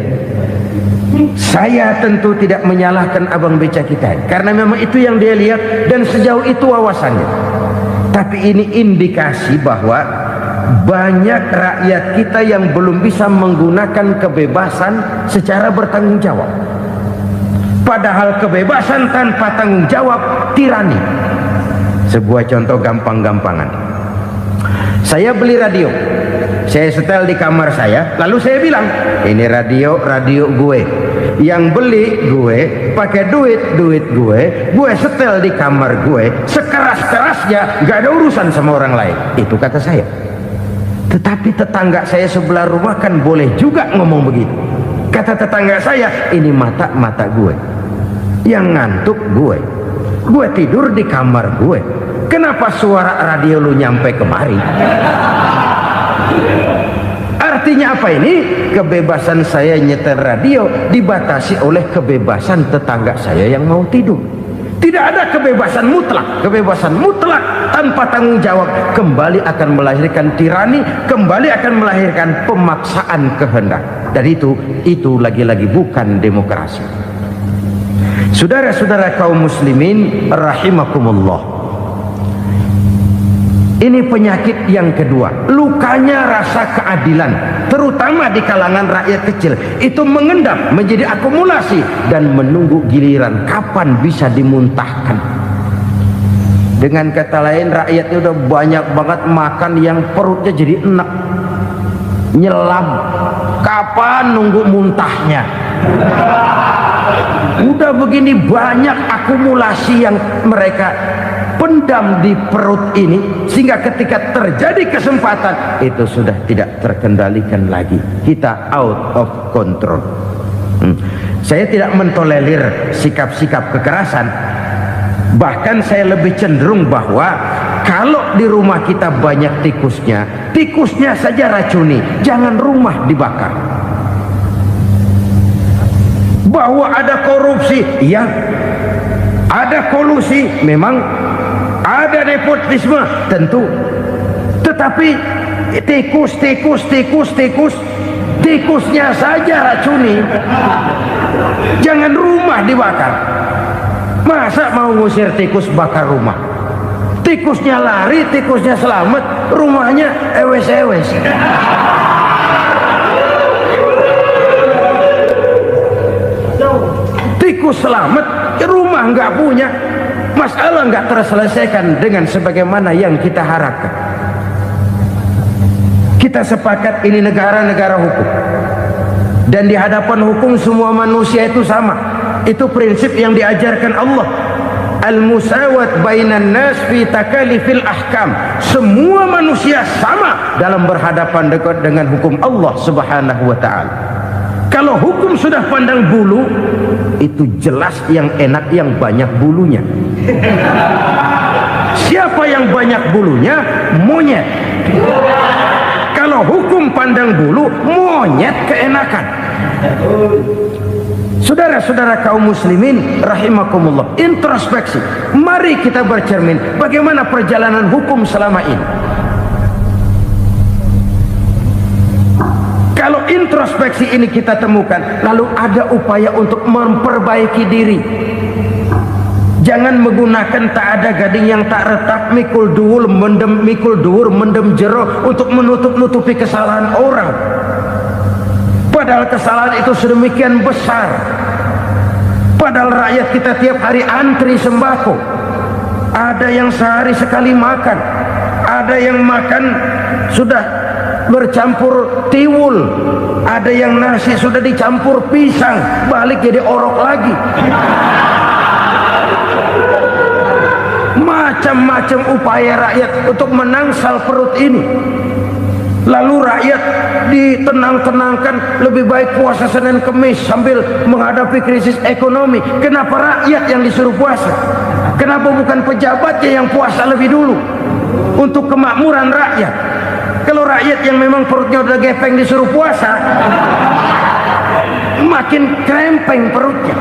Saya tentu tidak menyalahkan abang beca kita, karena memang itu yang dia lihat dan sejauh itu wawasannya. Tapi ini indikasi bahwa banyak rakyat kita yang belum bisa menggunakan kebebasan secara bertanggung jawab. Padahal kebebasan tanpa tanggung jawab tirani. Sebuah contoh gampang-gampangan. Saya beli radio, saya setel di kamar saya, lalu saya bilang, ini radio gue, yang beli gue, pakai duit gue setel di kamar gue, sekeras-kerasnya, gak ada urusan sama orang lain. Itu kata saya. Tetapi tetangga saya sebelah rumah kan boleh juga ngomong begitu. Kata tetangga saya, ini mata gue, yang ngantuk gue tidur di kamar gue, kenapa suara radio lu nyampe kemari? Artinya apa ini? Kebebasan saya nyetel radio dibatasi oleh kebebasan tetangga saya yang mau tidur. Tidak ada kebebasan mutlak. Kebebasan mutlak tanpa tanggung jawab kembali akan melahirkan tirani, kembali akan melahirkan pemaksaan kehendak. Dan itu lagi-lagi bukan demokrasi. Saudara-saudara kaum muslimin rahimakumullah, ini penyakit yang kedua, lukanya rasa keadilan, terutama di kalangan rakyat kecil. Itu mengendap menjadi akumulasi dan menunggu giliran kapan bisa dimuntahkan. Dengan kata lain, rakyatnya udah banyak banget makan yang perutnya jadi enak, nyelam. Kapan nunggu muntahnya? Udah begini banyak akumulasi yang mereka pendam di perut ini, sehingga ketika terjadi kesempatan itu sudah tidak terkendalikan lagi. Kita out of control. Saya tidak mentolerir sikap-sikap kekerasan. Bahkan saya lebih cenderung bahwa kalau di rumah kita banyak tikusnya saja racuni, jangan rumah dibakar. Bahwa ada korupsi, iya. Ada kolusi, memang. Ada nepotisme, tentu. Tetapi tikusnya saja racuni, jangan rumah dibakar. Masa mau ngusir tikus bakar rumah? Tikusnya lari, tikusnya selamat, rumahnya ewes-ewes. Tikus selamat, rumah nggak punya, masalah nggak terselesaikan dengan sebagaimana yang kita harapkan. Kita sepakat ini negara hukum, dan di hadapan hukum semua manusia itu sama. Itu prinsip yang diajarkan Allah. Al-musawat bainan nas fi takalifil ahkam. Semua manusia sama dalam berhadapan dekat dengan hukum Allah Subhanahu wa ta'ala. Kalau hukum sudah pandang bulu, itu jelas yang enak yang banyak bulunya. Siapa yang banyak bulunya? Monyet. Kalau hukum pandang bulu, monyet keenakan. Saudara-saudara kaum muslimin rahimakumullah, introspeksi. Mari kita bercermin bagaimana perjalanan hukum selama ini. Kalau introspeksi ini kita temukan, lalu ada upaya untuk memperbaiki diri. Jangan menggunakan tak ada gading yang tak retak, mikul duwur mendem jero untuk menutup-nutupi kesalahan orang. Padahal kesalahan itu sedemikian besar. Padahal rakyat kita tiap hari antri sembako. Ada yang sehari sekali makan, ada yang makan sudah bercampur tiwul, ada yang nasi sudah dicampur pisang, balik jadi orok lagi. macam-macam upaya rakyat untuk menangsal perut ini. Lalu rakyat ditenang-tenangkan, lebih baik puasa Senin Kemis sambil menghadapi krisis ekonomi. Kenapa rakyat yang disuruh puasa? Kenapa bukan pejabatnya yang puasa lebih dulu untuk kemakmuran rakyat? Kalau rakyat yang memang perutnya udah gepeng disuruh puasa, makin krempeng perutnya.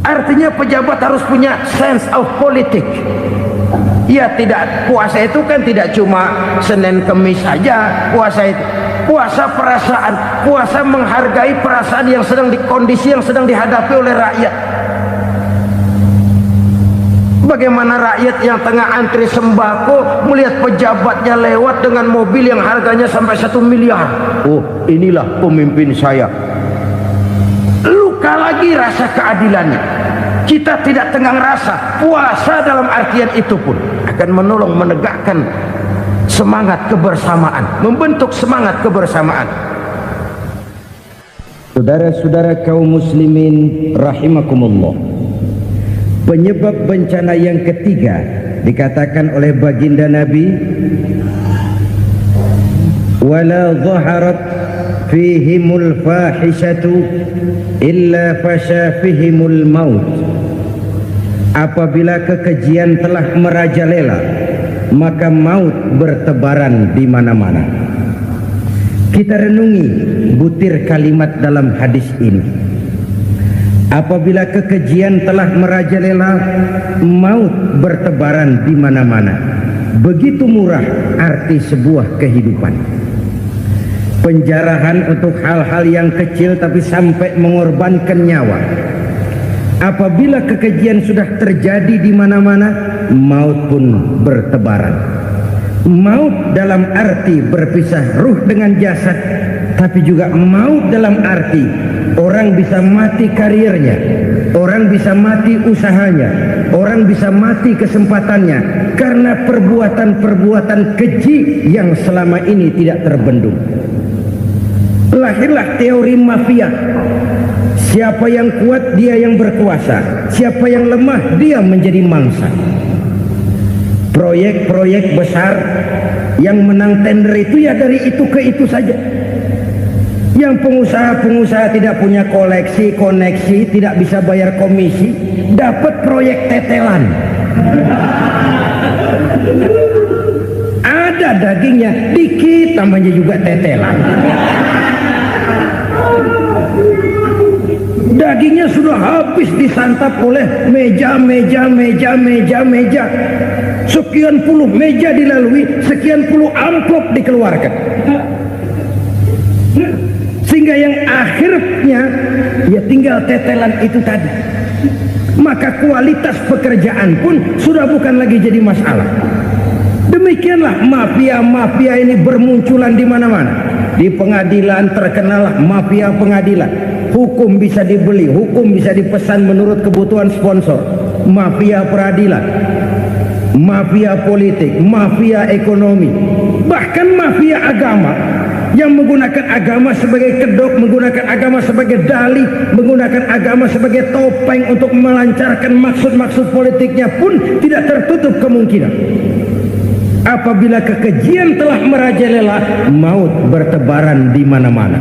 Artinya pejabat harus punya sense of politics. Ya, tidak, puasa itu kan tidak cuma Senin Kemis saja. Puasa itu puasa perasaan, puasa menghargai perasaan yang sedang kondisi yang sedang dihadapi oleh rakyat. Bagaimana rakyat yang tengah antri sembako melihat pejabatnya lewat dengan mobil yang harganya sampai 1 miliar. Oh, inilah pemimpin saya. Luka lagi rasa keadilannya. Kita tidak tenggang rasa. Puasa dalam artian itu pun akan menolong menegakkan semangat kebersamaan, membentuk semangat kebersamaan. Saudara-saudara kaum muslimin rahimakumullah, penyebab bencana yang ketiga dikatakan oleh baginda Nabi, wala zaharat fihimul fahishatu illa fasha fihimul maut. Apabila kekejian telah merajalela, maka maut bertebaran di mana-mana. Kita renungi butir kalimat dalam hadis ini. Apabila kekejian telah merajalela, maut bertebaran di mana-mana. Begitu murah arti sebuah kehidupan. Penjarahan untuk hal-hal yang kecil tapi sampai mengorbankan nyawa. Apabila kekejian sudah terjadi di mana-mana, maut pun bertebaran. Maut dalam arti berpisah ruh dengan jasad, tapi juga maut dalam arti orang bisa mati karirnya, orang bisa mati usahanya, orang bisa mati kesempatannya karena perbuatan-perbuatan keji yang selama ini tidak terbendung. Lahirlah teori mafia. Siapa yang kuat dia yang berkuasa, siapa yang lemah dia menjadi mangsa. Proyek-proyek besar yang menang tender itu ya dari itu ke itu saja. Yang pengusaha-pengusaha tidak punya koneksi, tidak bisa bayar komisi, dapat proyek tetelan. Ada dagingnya dikit, tambahnya juga tetelan. Dagingnya sudah habis disantap oleh meja. Sekian puluh meja dilalui, sekian puluh amplop dikeluarkan. Sehingga yang akhirnya ya tinggal tetelan itu tadi. Maka kualitas pekerjaan pun sudah bukan lagi jadi masalah. Demikianlah mafia-mafia ini bermunculan di mana-mana. Di pengadilan terkenallah mafia pengadilan. Hukum bisa dibeli, hukum bisa dipesan menurut kebutuhan sponsor. Mafia peradilan, mafia politik, mafia ekonomi, bahkan mafia agama yang menggunakan agama sebagai kedok, menggunakan agama sebagai dalih, menggunakan agama sebagai topeng untuk melancarkan maksud-maksud politiknya pun tidak tertutup kemungkinan. Apabila kekejian telah merajalela, maut bertebaran di mana-mana.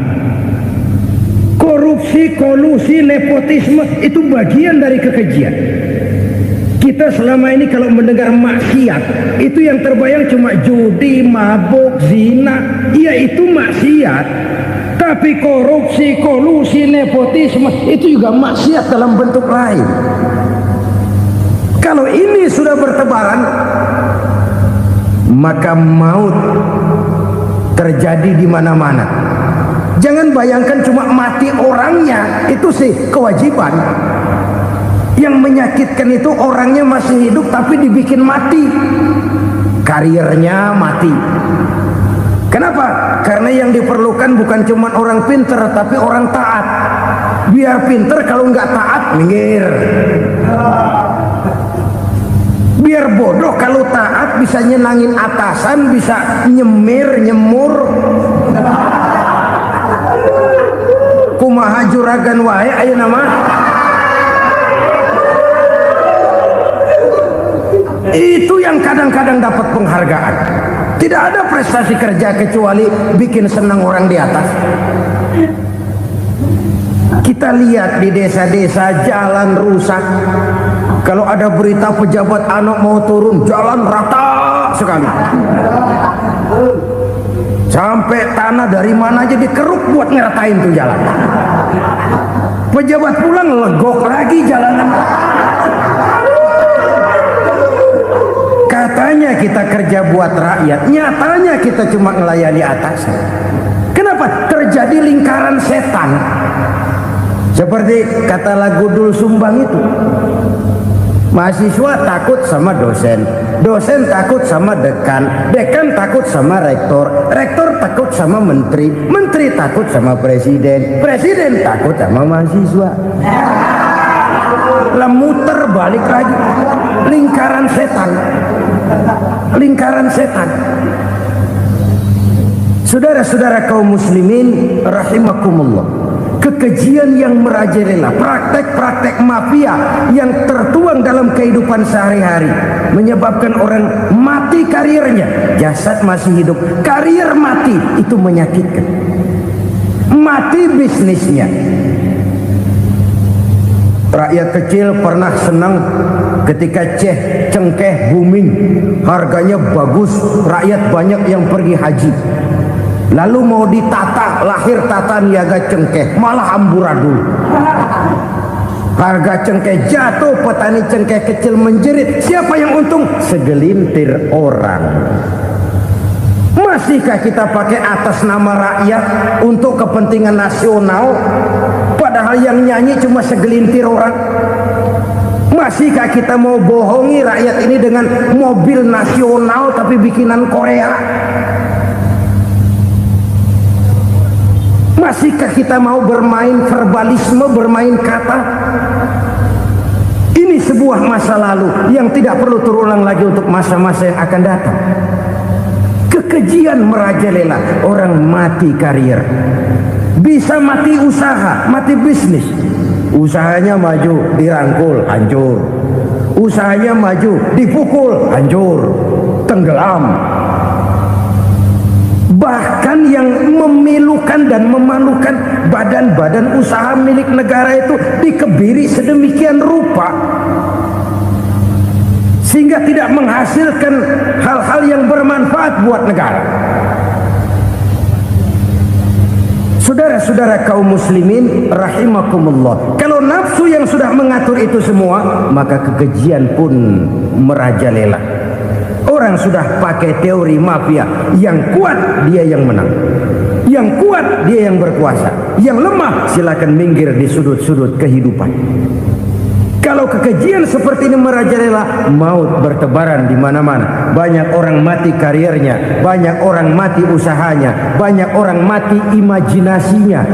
Korupsi, kolusi, nepotisme itu bagian dari kekejian. Kita selama ini kalau mendengar maksiat, itu yang terbayang cuma judi, mabuk, zina. Iya, itu maksiat. Tapi korupsi, kolusi, nepotisme itu juga maksiat dalam bentuk lain. Kalau ini sudah bertebaran, maka maut terjadi di mana-mana. Jangan bayangkan cuma mati orangnya, itu sih kewajiban. Yang menyakitkan itu orangnya masih hidup tapi dibikin mati, karirnya mati. Kenapa? Karena yang diperlukan bukan cuma orang pinter tapi orang taat. Biar pinter, kalau nggak taat minggir. Biar bodoh, kalau taat bisa nyenangin atasan, bisa nyemur. Kumaha juragan wae ayeuna mah. Itu yang kadang-kadang dapat penghargaan. Tidak ada prestasi kerja kecuali bikin senang orang di atas. Kita lihat di desa-desa jalan rusak. Kalau ada berita pejabat anak mau turun, jalan rata sekali. Sampai tanah dari mana aja dikeruk buat ngeratain tuh jalan. Pejabat pulang legok lagi jalanan. Katanya kita kerja buat rakyat, nyatanya kita cuma melayani atas. Kenapa? Terjadi lingkaran setan. Seperti kata lagu Dul Sumbang itu. Mahasiswa takut sama dosen, dosen takut sama dekan, dekan takut sama rektor, rektor takut sama menteri, menteri takut sama presiden, presiden takut sama mahasiswa. Lah muter balik lagi, lingkaran setan, lingkaran setan. Saudara-saudara kaum muslimin rahimakumullah, kekejian yang merajalela, praktek-praktek mafia yang tertuang dalam kehidupan sehari-hari menyebabkan orang mati karirnya, jasad masih hidup, karir mati, itu menyakitkan. Mati bisnisnya. Rakyat kecil pernah senang ketika cengkeh booming, harganya bagus, rakyat banyak yang pergi haji. Lalu mau ditata, lahir tata niaga cengkeh, malah amburadul. Harga cengkeh jatuh, petani cengkeh kecil menjerit. Siapa yang untung? Segelintir orang. Masihkah kita pakai atas nama rakyat untuk kepentingan nasional, padahal yang nyanyi cuma segelintir orang? Masihkah kita mau bohongi rakyat ini dengan mobil nasional tapi bikinan Korea? Masihkah kita mau bermain verbalisme, bermain kata? Ini sebuah masa lalu yang tidak perlu terulang lagi untuk masa-masa yang akan datang. Kekejian merajalela, orang mati karir. Bisa mati usaha, mati bisnis. Usahanya maju, dirangkul, hancur. Usahanya maju, dipukul, hancur, tenggelam. Bahkan yang memilukan dan memalukan badan-badan usaha milik negara itu dikebiri sedemikian rupa sehingga tidak menghasilkan hal-hal yang bermanfaat buat negara. Saudara-saudara kaum muslimin rahimakumullah, kalau nafsu yang sudah mengatur itu semua, maka kekejian pun merajalela. Orang sudah pakai teori mafia, yang kuat dia yang menang, yang kuat dia yang berkuasa, yang lemah silakan minggir di sudut-sudut kehidupan. Kalau kekejian seperti ini merajalela, maut bertebaran di mana-mana. Banyak orang mati karirnya, banyak orang mati usahanya, banyak orang mati imajinasinya.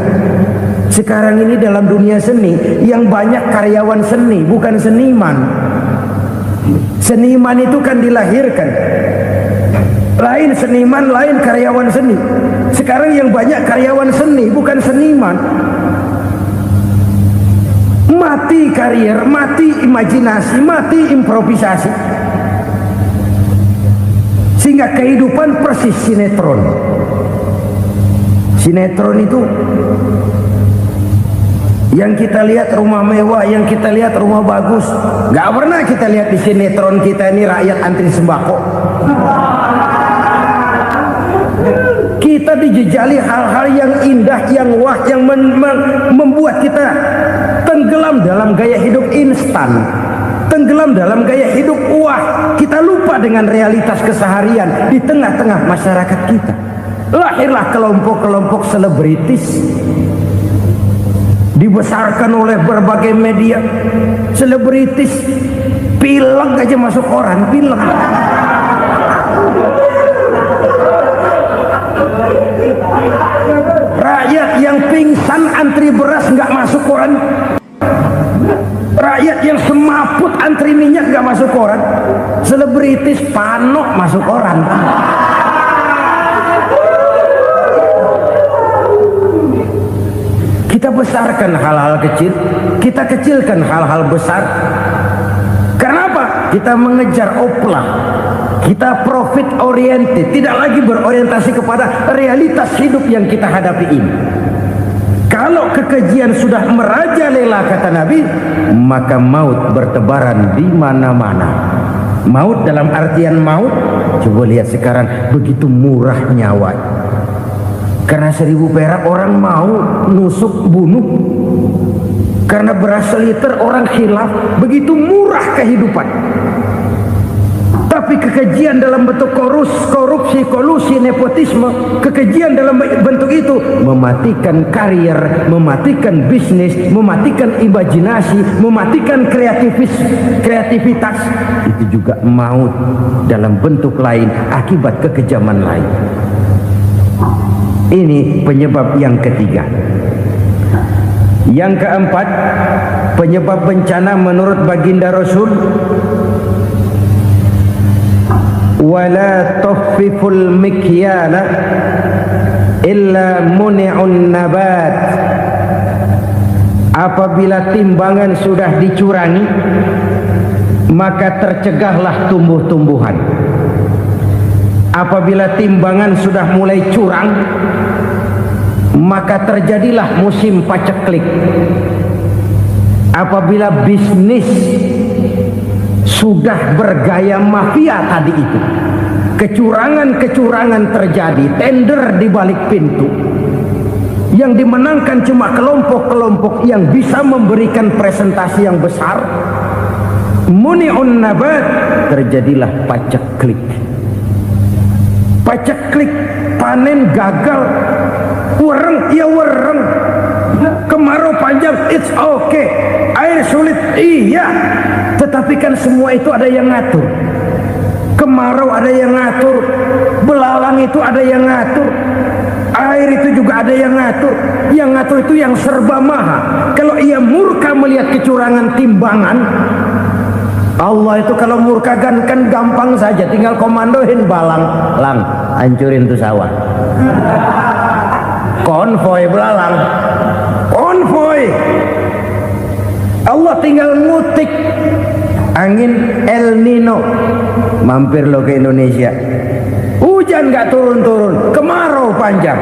Sekarang ini dalam dunia seni yang banyak karyawan seni, bukan seniman. Seniman itu kan dilahirkan, lain seniman, lain karyawan seni. Sekarang yang banyak karyawan seni, bukan seniman. Mati karir, mati imajinasi, mati improvisasi. Sehingga kehidupan persis sinetron. Sinetron itu yang kita lihat rumah mewah, yang kita lihat rumah bagus. Gak pernah kita lihat di sinetron kita ini rakyat antri sembako. Kita dijejali hal-hal yang indah, yang wah, yang membuat kita tenggelam dalam gaya hidup instan, tenggelam dalam gaya hidup wah. Kita lupa dengan realitas keseharian di tengah-tengah masyarakat kita. Lahirlah kelompok-kelompok selebritis, dibesarkan oleh berbagai media. Selebritis pilek aja masuk koran, pilek. Rakyat yang pingsan antri beras nggak masuk koran. Rakyat yang semaput antri minyak nggak masuk koran. Selebritis panok masuk koran. Kita besarkan hal-hal kecil, kita kecilkan hal-hal besar. Karena apa? kita mengejar oplah, kita profit oriented, tidak lagi berorientasi kepada realitas hidup yang kita hadapi ini. Kalau kekejian sudah merajalela, kata Nabi, maka maut bertebaran di mana-mana. Maut dalam artian maut, coba lihat sekarang begitu murah nyawa. Karena 1000 perak orang mau nusuk bunuh. Karena beras seliter orang khilaf, begitu murah kehidupan. Tapi kekejian dalam bentuk korupsi, kolusi, nepotisme, kekejian dalam bentuk itu mematikan karier, mematikan bisnis, mematikan imajinasi, mematikan kreativitas. Itu juga maut dalam bentuk lain akibat kekejaman lain. Ini penyebab yang ketiga. Yang keempat, penyebab bencana menurut baginda Rasul, wala tukhfiful mikyala illa muni'un nabat. Apabila timbangan sudah dicurangi, maka tercegahlah tumbuh-tumbuhan. Apabila timbangan sudah mulai curang, maka terjadilah musim paceklik. Apabila bisnis sudah bergaya mafia tadi itu, kecurangan-kecurangan terjadi, tender di balik pintu, yang dimenangkan cuma kelompok-kelompok yang bisa memberikan presentasi yang besar, muni'un nabat, terjadilah paceklik. Paceklik, panen gagal, wereng ya wereng, kemarau panjang it's okay, air sulit iya, tetapi kan semua itu ada yang ngatur. Kemarau ada yang ngatur, belalang itu ada yang ngatur, air itu juga ada yang ngatur. Yang ngatur itu yang serba maha. Kalau ia murka melihat kecurangan timbangan, Allah itu kalau murka kan gampang saja, tinggal komandoin balang, lang, hancurin tuh sawah. Konvoy belalang, konvoy. Allah tinggal ngutik. Angin El Nino, mampir lo ke Indonesia. Hujan nggak turun-turun, kemarau panjang.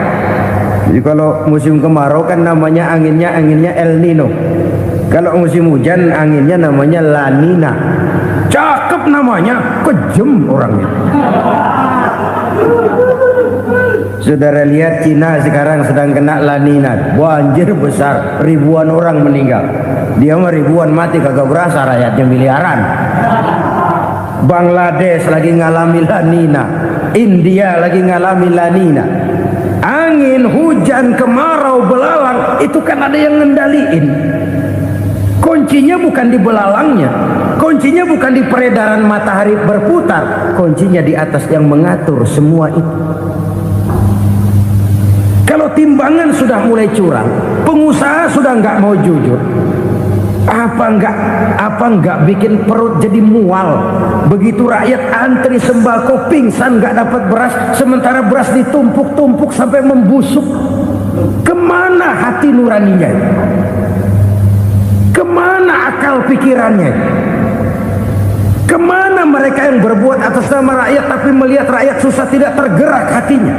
Jadi kalau musim kemarau kan namanya anginnya El Nino. Kalau musim hujan anginnya namanya La Nina. Cakep namanya, kejem orangnya. Saudara lihat Cina sekarang sedang kena La Nina, banjir besar, ribuan orang meninggal. Dia mah ribuan mati kagak berasa, rakyatnya miliaran. Bangladesh lagi ngalami La Nina, India lagi ngalami La Nina. Angin, hujan, kemarau, belalang itu kan ada yang ngendaliin. Kuncinya bukan di belalangnya, kuncinya bukan di peredaran matahari berputar, kuncinya di atas yang mengatur semua itu. Kalau timbangan sudah mulai curang, pengusaha sudah nggak mau jujur, apa enggak bikin perut jadi mual. Begitu rakyat antri sembako pingsan nggak dapat beras, sementara beras ditumpuk-tumpuk sampai membusuk. Kemana hati nuraninya? Kemana akal pikirannya? Kemana mereka yang berbuat atas nama rakyat tapi melihat rakyat susah tidak tergerak hatinya?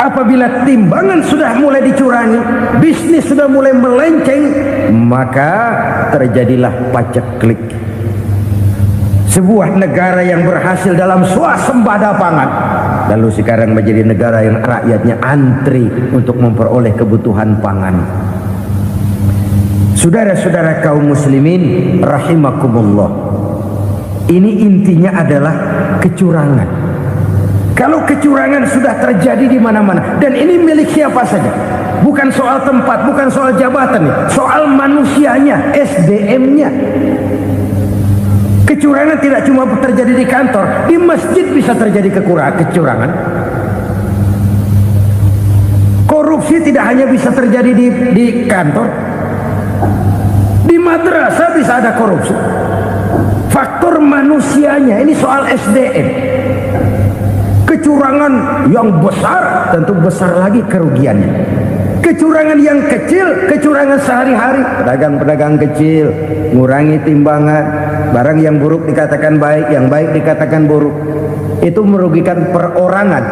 Apabila timbangan sudah mulai dicurangi, bisnis sudah mulai melenceng, maka terjadilah paceklik. Sebuah negara yang berhasil dalam swasembada pangan, lalu sekarang menjadi negara yang rakyatnya antri untuk memperoleh kebutuhan pangan. Saudara-saudara kaum muslimin rahimakumullah, ini intinya adalah kecurangan. Kalau kecurangan sudah terjadi di mana-mana, dan ini milik siapa saja, bukan soal tempat, bukan soal jabatan, soal manusianya, SDM-nya. Kecurangan tidak cuma terjadi di kantor, di masjid bisa terjadi kecurangan. Korupsi tidak hanya bisa terjadi di kantor, di madrasah bisa ada korupsi. Faktor manusianya, ini soal SDM. Kecurangan yang besar, tentu besar lagi kerugiannya. Kecurangan yang kecil, kecurangan sehari-hari. Pedagang-pedagang kecil ngurangi timbangan, barang yang buruk dikatakan baik, yang baik dikatakan buruk. Itu merugikan perorangan.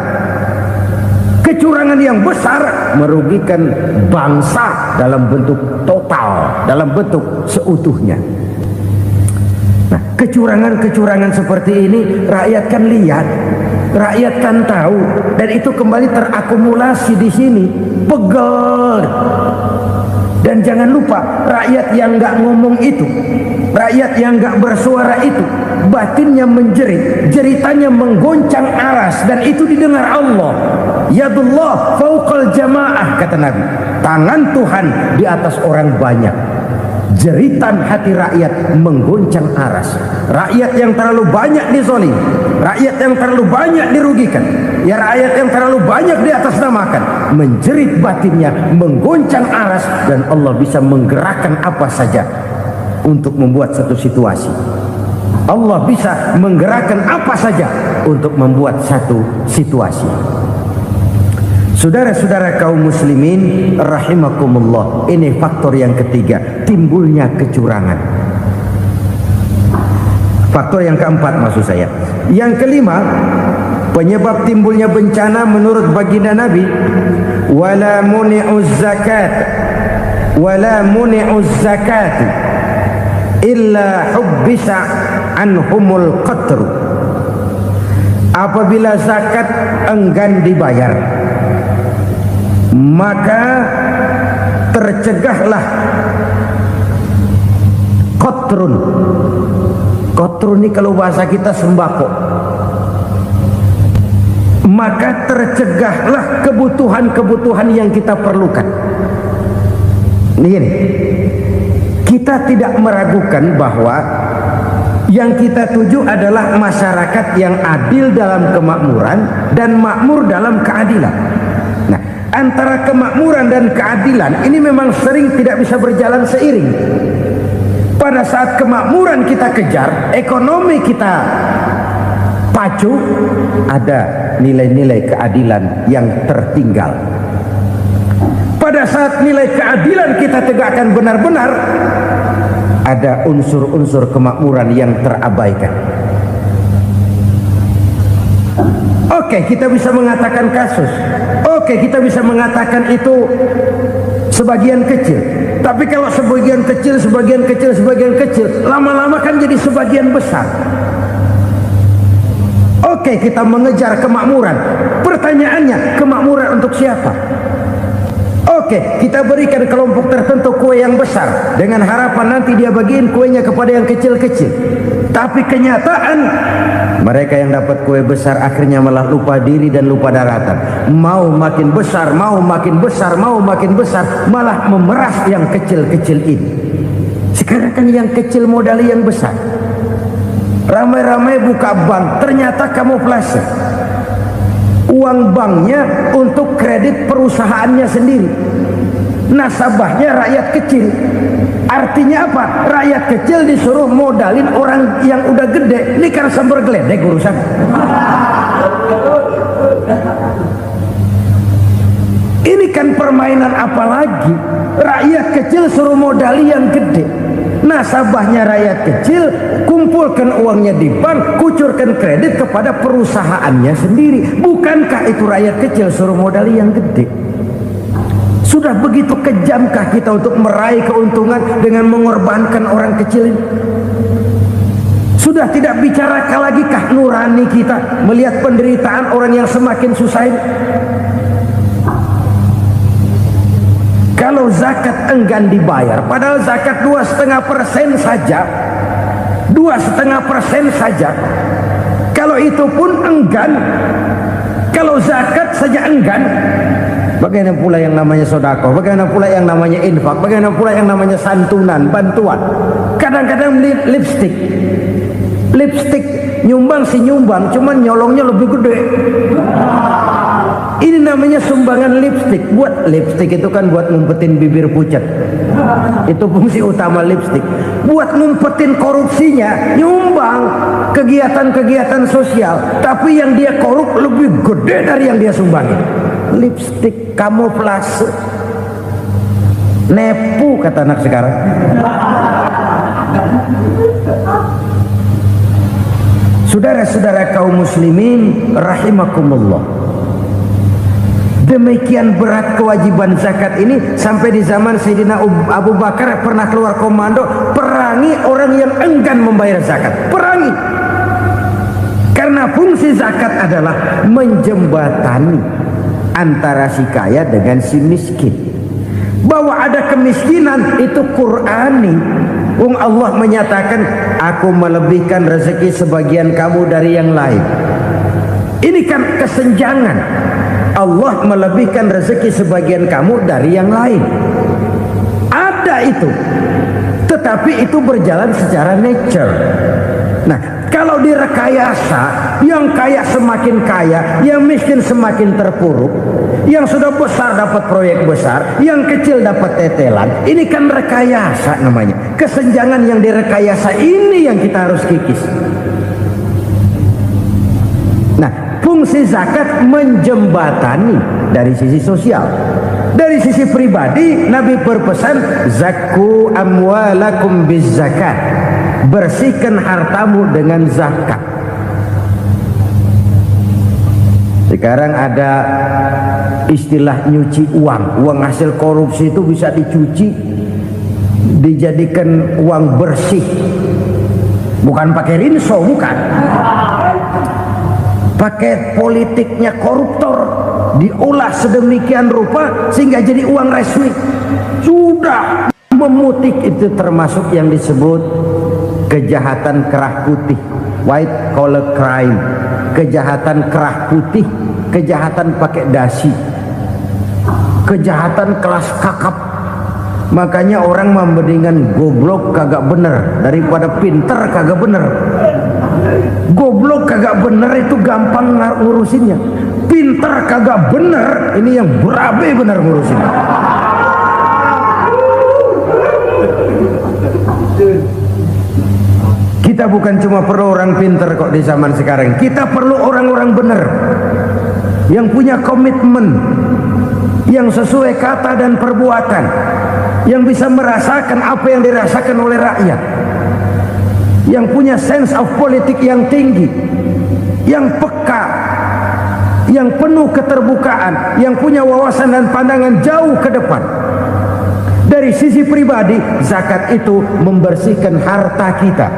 Kecurangan yang besar merugikan bangsa dalam bentuk total, dalam bentuk seutuhnya. Nah, kecurangan-kecurangan seperti ini rakyat kan lihat, rakyat kan tahu, dan itu kembali terakumulasi di sini, pegel. Dan jangan lupa, rakyat yang nggak ngomong itu, rakyat yang nggak bersuara itu, batinnya menjerit, jeritannya menggoncang aras, dan itu didengar Allah. Yadullah fauqal jamaah, kata Nabi. Tangan Tuhan di atas orang banyak. Jeritan hati rakyat menggoncang aras. Rakyat yang terlalu banyak dizolim, rakyat yang terlalu banyak dirugikan, ya rakyat yang terlalu banyak diatasnamakan, menjerit batinnya, menggoncang aras, dan Allah bisa menggerakkan apa saja untuk membuat satu situasi. Allah bisa menggerakkan apa saja untuk membuat satu situasi. Saudara-saudara kaum muslimin rahimakumullah, ini faktor yang ketiga, timbulnya kecurangan. Faktor yang keempat maksud saya. Yang kelima, penyebab timbulnya bencana menurut baginda Nabi, wala muni'uz zakat wala muni'uz zakat illa hubbisa anhumul qatru. Apabila zakat enggan dibayar, maka tercegahlah qatrun. Qatrun ini kalau bahasa kita sembako. Maka tercegahlah kebutuhan-kebutuhan yang kita perlukan. Ini kita tidak meragukan bahwa yang kita tuju adalah masyarakat yang adil dalam kemakmuran dan makmur dalam keadilan. Nah, antara kemakmuran dan keadilan ini memang sering tidak bisa berjalan seiring. Pada saat kemakmuran kita kejar, ekonomi kita pacu, ada nilai-nilai keadilan yang tertinggal. Pada saat nilai keadilan kita tegakkan benar-benar, ada unsur-unsur kemakmuran yang terabaikan. Oke, kita bisa mengatakan kasus. Oke, kita bisa mengatakan itu sebagian kecil. Tapi kalau sebagian kecil, lama-lama kan jadi sebagian besar. Oke, kita mengejar kemakmuran. Pertanyaannya, kemakmuran untuk siapa? Oke, kita berikan kelompok tertentu kue yang besar dengan harapan nanti dia bagiin kuenya kepada yang kecil-kecil. Tapi kenyataan, mereka yang dapat kue besar akhirnya malah lupa diri dan lupa daratan. Mau makin besar, mau makin besar, mau makin besar, malah memeras yang kecil-kecil ini. Sekarang kan yang kecil modali yang besar. Ramai-ramai buka bank, ternyata kamuflase. Uang banknya untuk kredit perusahaannya sendiri. Nasabahnya rakyat kecil. Artinya apa? Rakyat kecil disuruh modalin orang yang udah gede. Ini karena sambar geledek urusan. Ini kan permainan apa lagi? Rakyat kecil suruh modali yang gede. Nasabahnya rakyat kecil, kumpulkan uangnya di bank, kucurkan kredit kepada perusahaannya sendiri. Bukankah itu rakyat kecil suruh modali yang gede? Sudah begitu kejamkah kita untuk meraih keuntungan dengan mengorbankan orang kecil ini? Sudah tidak bicara lagi kah nurani kita melihat penderitaan orang yang semakin susah ini? Kalau zakat enggan dibayar, padahal zakat 2,5% saja, 2,5% saja. Kalau itu pun enggan, kalau zakat saja enggan, bagaimana pula yang namanya sedekah, bagaimana pula yang namanya infak, bagaimana pula yang namanya santunan, bantuan. Kadang-kadang beli lipstick nyumbang si nyumbang, cuman nyolongnya lebih gede. Ini namanya sumbangan lipstick. Buat lipstick itu kan buat ngumpetin bibir pucat. Itu fungsi utama lipstick. Buat ngumpetin korupsinya, nyumbang kegiatan-kegiatan sosial. Tapi yang dia korup lebih gede dari yang dia sumbangin. Lipstick kamuflase. Nepu kata anak sekarang. Saudara-saudara kaum muslimin rahimakumullah, demikian berat kewajiban zakat ini sampai di zaman Sayyidina Abu Bakar pernah keluar komando perangi orang yang enggan membayar zakat. Perangi, karena fungsi zakat adalah menjembatani antara si kaya dengan si miskin. Bahwa ada kemiskinan itu Qur'ani. Allah menyatakan, aku melebihkan rezeki sebagian kamu dari yang lain. Ini kan kesenjangan. Allah melebihkan rezeki sebagian kamu dari yang lain. Ada itu. Tetapi itu berjalan secara nature. Nah, kalau direkayasa, yang kaya semakin kaya, yang miskin semakin terpuruk, yang sudah besar dapat proyek besar, yang kecil dapat tetelan. Ini kan rekayasa namanya. Kesenjangan yang direkayasa ini yang kita harus kikis. Nah, fungsi zakat menjembatani dari sisi sosial. Dari sisi pribadi, Nabi berpesan, zakku amwalakum biz zakat. Bersihkan hartamu dengan zakat. Sekarang ada istilah nyuci uang. Uang hasil korupsi itu bisa dicuci, dijadikan uang bersih. Bukan pakai rinso, bukan. Pakai politiknya koruptor, diolah sedemikian rupa sehingga jadi uang resmi. Sudah memutik, itu termasuk yang disebut kejahatan kerah putih, white collar crime. Kejahatan kerah putih, kejahatan pakai dasi, kejahatan kelas kakap. Makanya orang mendingan goblok kagak bener daripada pinter kagak bener. Goblok kagak bener itu gampang ngurusinnya. Pinter kagak bener, ini yang berabe bener ngurusinnya. Kita bukan cuma perlu orang pinter kok di zaman sekarang. Kita perlu orang-orang benar yang punya komitmen, yang sesuai kata dan perbuatan, yang bisa merasakan apa yang dirasakan oleh rakyat, yang punya sense of politik yang tinggi, yang peka, yang penuh keterbukaan, yang punya wawasan dan pandangan jauh ke depan. Dari sisi pribadi, zakat itu membersihkan harta kita.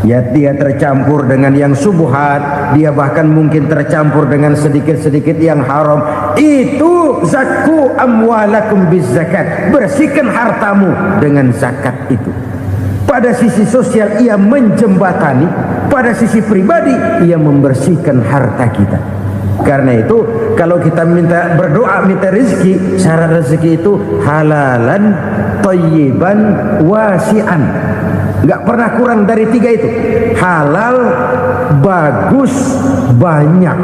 Ya, dia tercampur dengan yang subuhat, dia bahkan mungkin tercampur dengan sedikit-sedikit yang haram. Itu zakku amwalakum biz zakat. Bersihkan hartamu dengan zakat itu. Pada sisi sosial ia menjembatani, pada sisi pribadi ia membersihkan harta kita. Karena itu kalau kita minta berdoa minta rezeki, syarat rezeki itu halalan thayyiban wasi'an. Nggak pernah kurang dari 3 itu. Halal, bagus, banyak.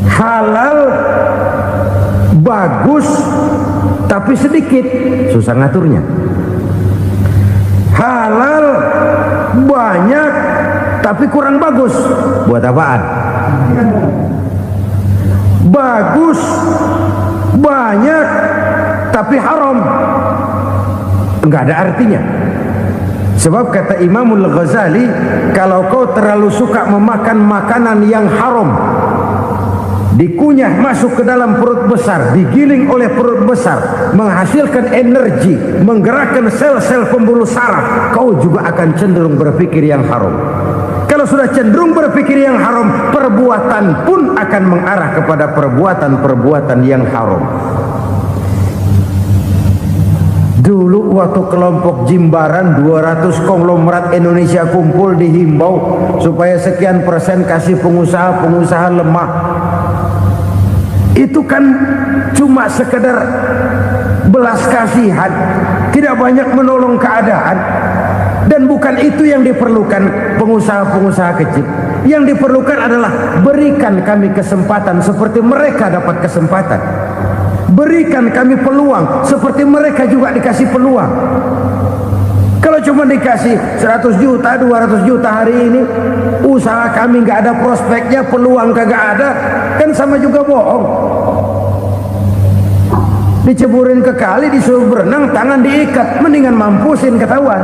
Halal, bagus, tapi sedikit, susah ngaturnya. Halal, banyak, tapi kurang bagus. Buat apaan? Bagus, banyak, tapi haram. Enggak ada artinya. Sebab kata Imamul Ghazali, kalau kau terlalu suka memakan makanan yang haram, dikunyah masuk ke dalam perut besar, digiling oleh perut besar, menghasilkan energi, menggerakkan sel-sel pembuluh saraf, kau juga akan cenderung berpikir yang haram. Kalau sudah cenderung berpikir yang haram, perbuatan pun akan mengarah kepada perbuatan-perbuatan yang haram. Dulu waktu kelompok Jimbaran 200 konglomerat Indonesia kumpul, dihimbau supaya sekian persen kasih pengusaha-pengusaha lemah. Itu kan cuma sekedar belas kasihan, tidak banyak menolong keadaan. Dan bukan itu yang diperlukan pengusaha-pengusaha kecil. Yang diperlukan adalah berikan kami kesempatan seperti mereka dapat kesempatan. Berikan kami peluang seperti mereka juga dikasih peluang. Kalau cuma dikasih 100 juta, 200 juta hari ini, usaha kami nggak ada prospeknya, peluang kagak ada, kan sama juga bohong. Diceburin ke kali, disuruh berenang, tangan diikat, mendingan mampusin ketahuan.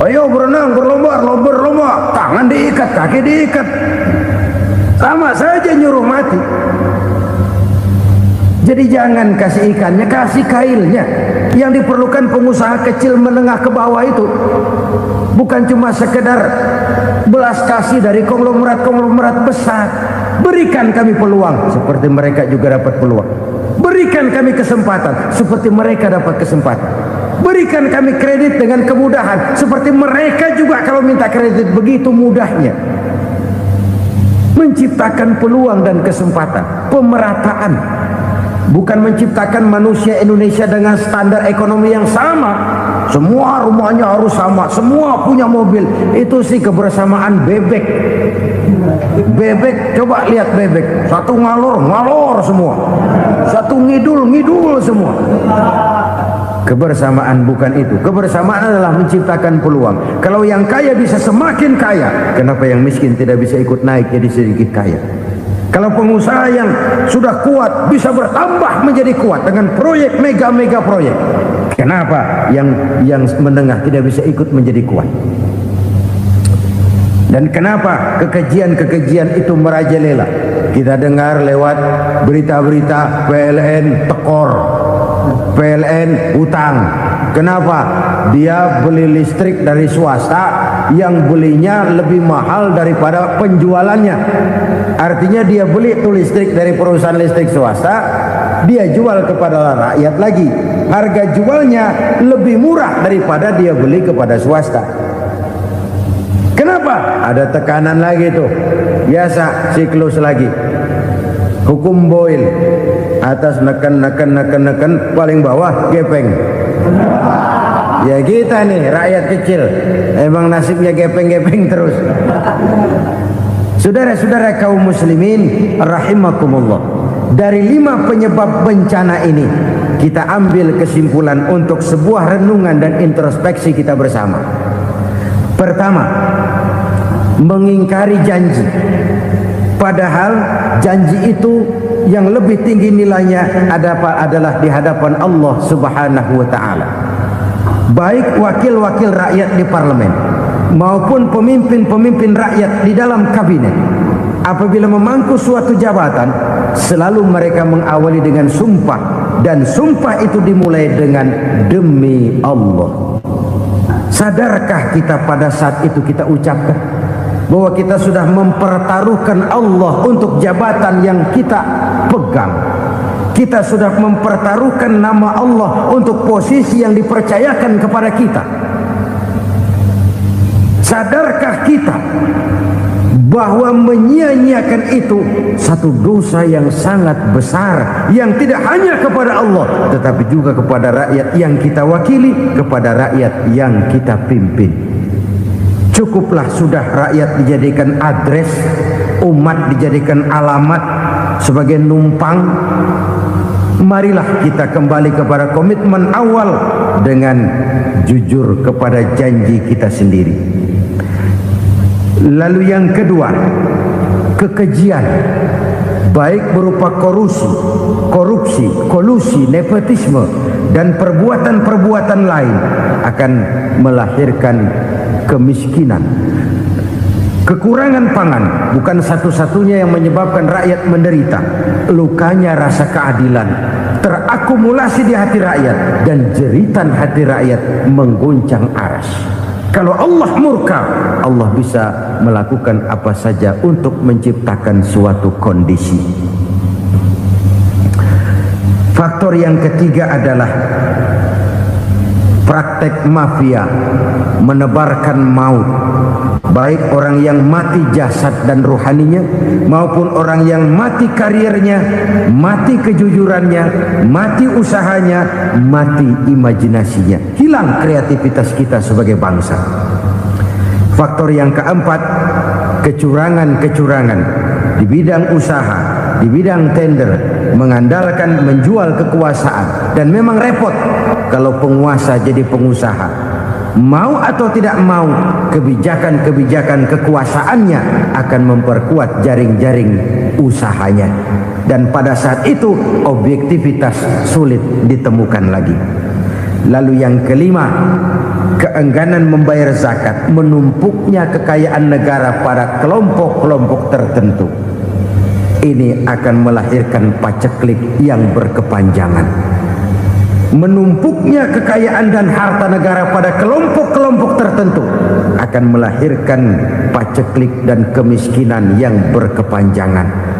Ayo berenang, berlomba, tangan diikat, kaki diikat, sama saja nyuruh mati. Jadi jangan kasih ikannya, kasih kailnya. Yang diperlukan pengusaha kecil menengah ke bawah itu bukan cuma sekedar belas kasih dari konglomerat besar. Berikan kami peluang seperti mereka juga dapat peluang. Berikan kami kesempatan seperti mereka dapat kesempatan. Berikan kami kredit dengan kemudahan seperti mereka juga kalau minta kredit begitu mudahnya. Menciptakan peluang dan kesempatan, pemerataan. Bukan menciptakan manusia Indonesia dengan standar ekonomi yang sama. Semua rumahnya harus sama, semua punya mobil. Itu sih kebersamaan bebek. Bebek, coba lihat bebek. Satu ngalor semua. Satu ngidul semua. Kebersamaan bukan itu. Kebersamaan adalah menciptakan peluang. Kalau yang kaya bisa semakin kaya, kenapa yang miskin tidak bisa ikut naik jadi sedikit kaya? Kalau pengusaha yang sudah kuat bisa bertambah menjadi kuat dengan proyek mega proyek, kenapa yang menengah tidak bisa ikut menjadi kuat? Dan kenapa kekejian itu merajalela? Kita dengar lewat berita-berita PLN tekor, PLN utang. Kenapa? Dia beli listrik dari swasta yang belinya lebih mahal daripada penjualannya. Artinya dia beli itu listrik dari perusahaan listrik swasta, dia jual kepada rakyat lagi. Harga jualnya lebih murah daripada dia beli kepada swasta. Kenapa? Ada tekanan lagi tuh. Biasa siklus lagi. Hukum Boyle. Atas neken, paling bawah gepeng. Ya kita nih rakyat kecil, emang nasibnya gepeng-gepeng terus. Saudara-saudara kaum muslimin rahimakumullah, dari 5 penyebab bencana ini kita ambil kesimpulan untuk sebuah renungan dan introspeksi kita bersama. Pertama, mengingkari janji, padahal janji itu yang lebih tinggi nilainya adalah di hadapan Allah Subhanahu wa taala. Baik wakil-wakil rakyat di parlemen maupun pemimpin-pemimpin rakyat di dalam kabinet, apabila memangku suatu jabatan, selalu mereka mengawali dengan sumpah, dan sumpah itu dimulai dengan demi Allah. Sadarkah kita pada saat itu kita ucapkan bahwa kita sudah mempertaruhkan Allah untuk jabatan yang kita pegang? Kita sudah mempertaruhkan nama Allah untuk posisi yang dipercayakan kepada kita. Sadarkah kita bahwa menyia-nyiakan itu satu dosa yang sangat besar, yang tidak hanya kepada Allah tetapi juga kepada rakyat yang kita wakili, kepada rakyat yang kita pimpin. Cukuplah sudah rakyat dijadikan adres, umat dijadikan alamat sebagai numpang. Marilah kita kembali kepada komitmen awal dengan jujur kepada janji kita sendiri. Lalu yang kedua, kekejian, baik berupa korupsi, kolusi, nepotisme, dan perbuatan-perbuatan lain akan melahirkan kemiskinan. Kekurangan pangan bukan satu-satunya yang menyebabkan rakyat menderita. Lukanya rasa keadilan terakumulasi di hati rakyat, dan jeritan hati rakyat mengguncang aras. Kalau Allah murka, Allah bisa melakukan apa saja untuk menciptakan suatu kondisi. Faktor yang ketiga adalah praktek mafia menebarkan maut, baik orang yang mati jasad dan rohaninya maupun orang yang mati karirnya, mati kejujurannya, mati usahanya, mati imajinasinya. Hilang kreativitas kita sebagai bangsa. Faktor yang keempat, kecurangan-kecurangan di bidang usaha, di bidang tender, mengandalkan menjual kekuasaan. Dan memang repot kalau penguasa jadi pengusaha. Mau atau tidak mau, kebijakan-kebijakan kekuasaannya akan memperkuat jaring-jaring usahanya. dan pada saat itu objektivitas sulit ditemukan lagi. Lalu yang kelima, keengganan membayar zakat, menumpuknya kekayaan negara pada kelompok-kelompok tertentu. Ini akan melahirkan paceklik yang berkepanjangan. Menumpuknya kekayaan dan harta negara pada kelompok-kelompok tertentu akan melahirkan paceklik dan kemiskinan yang berkepanjangan.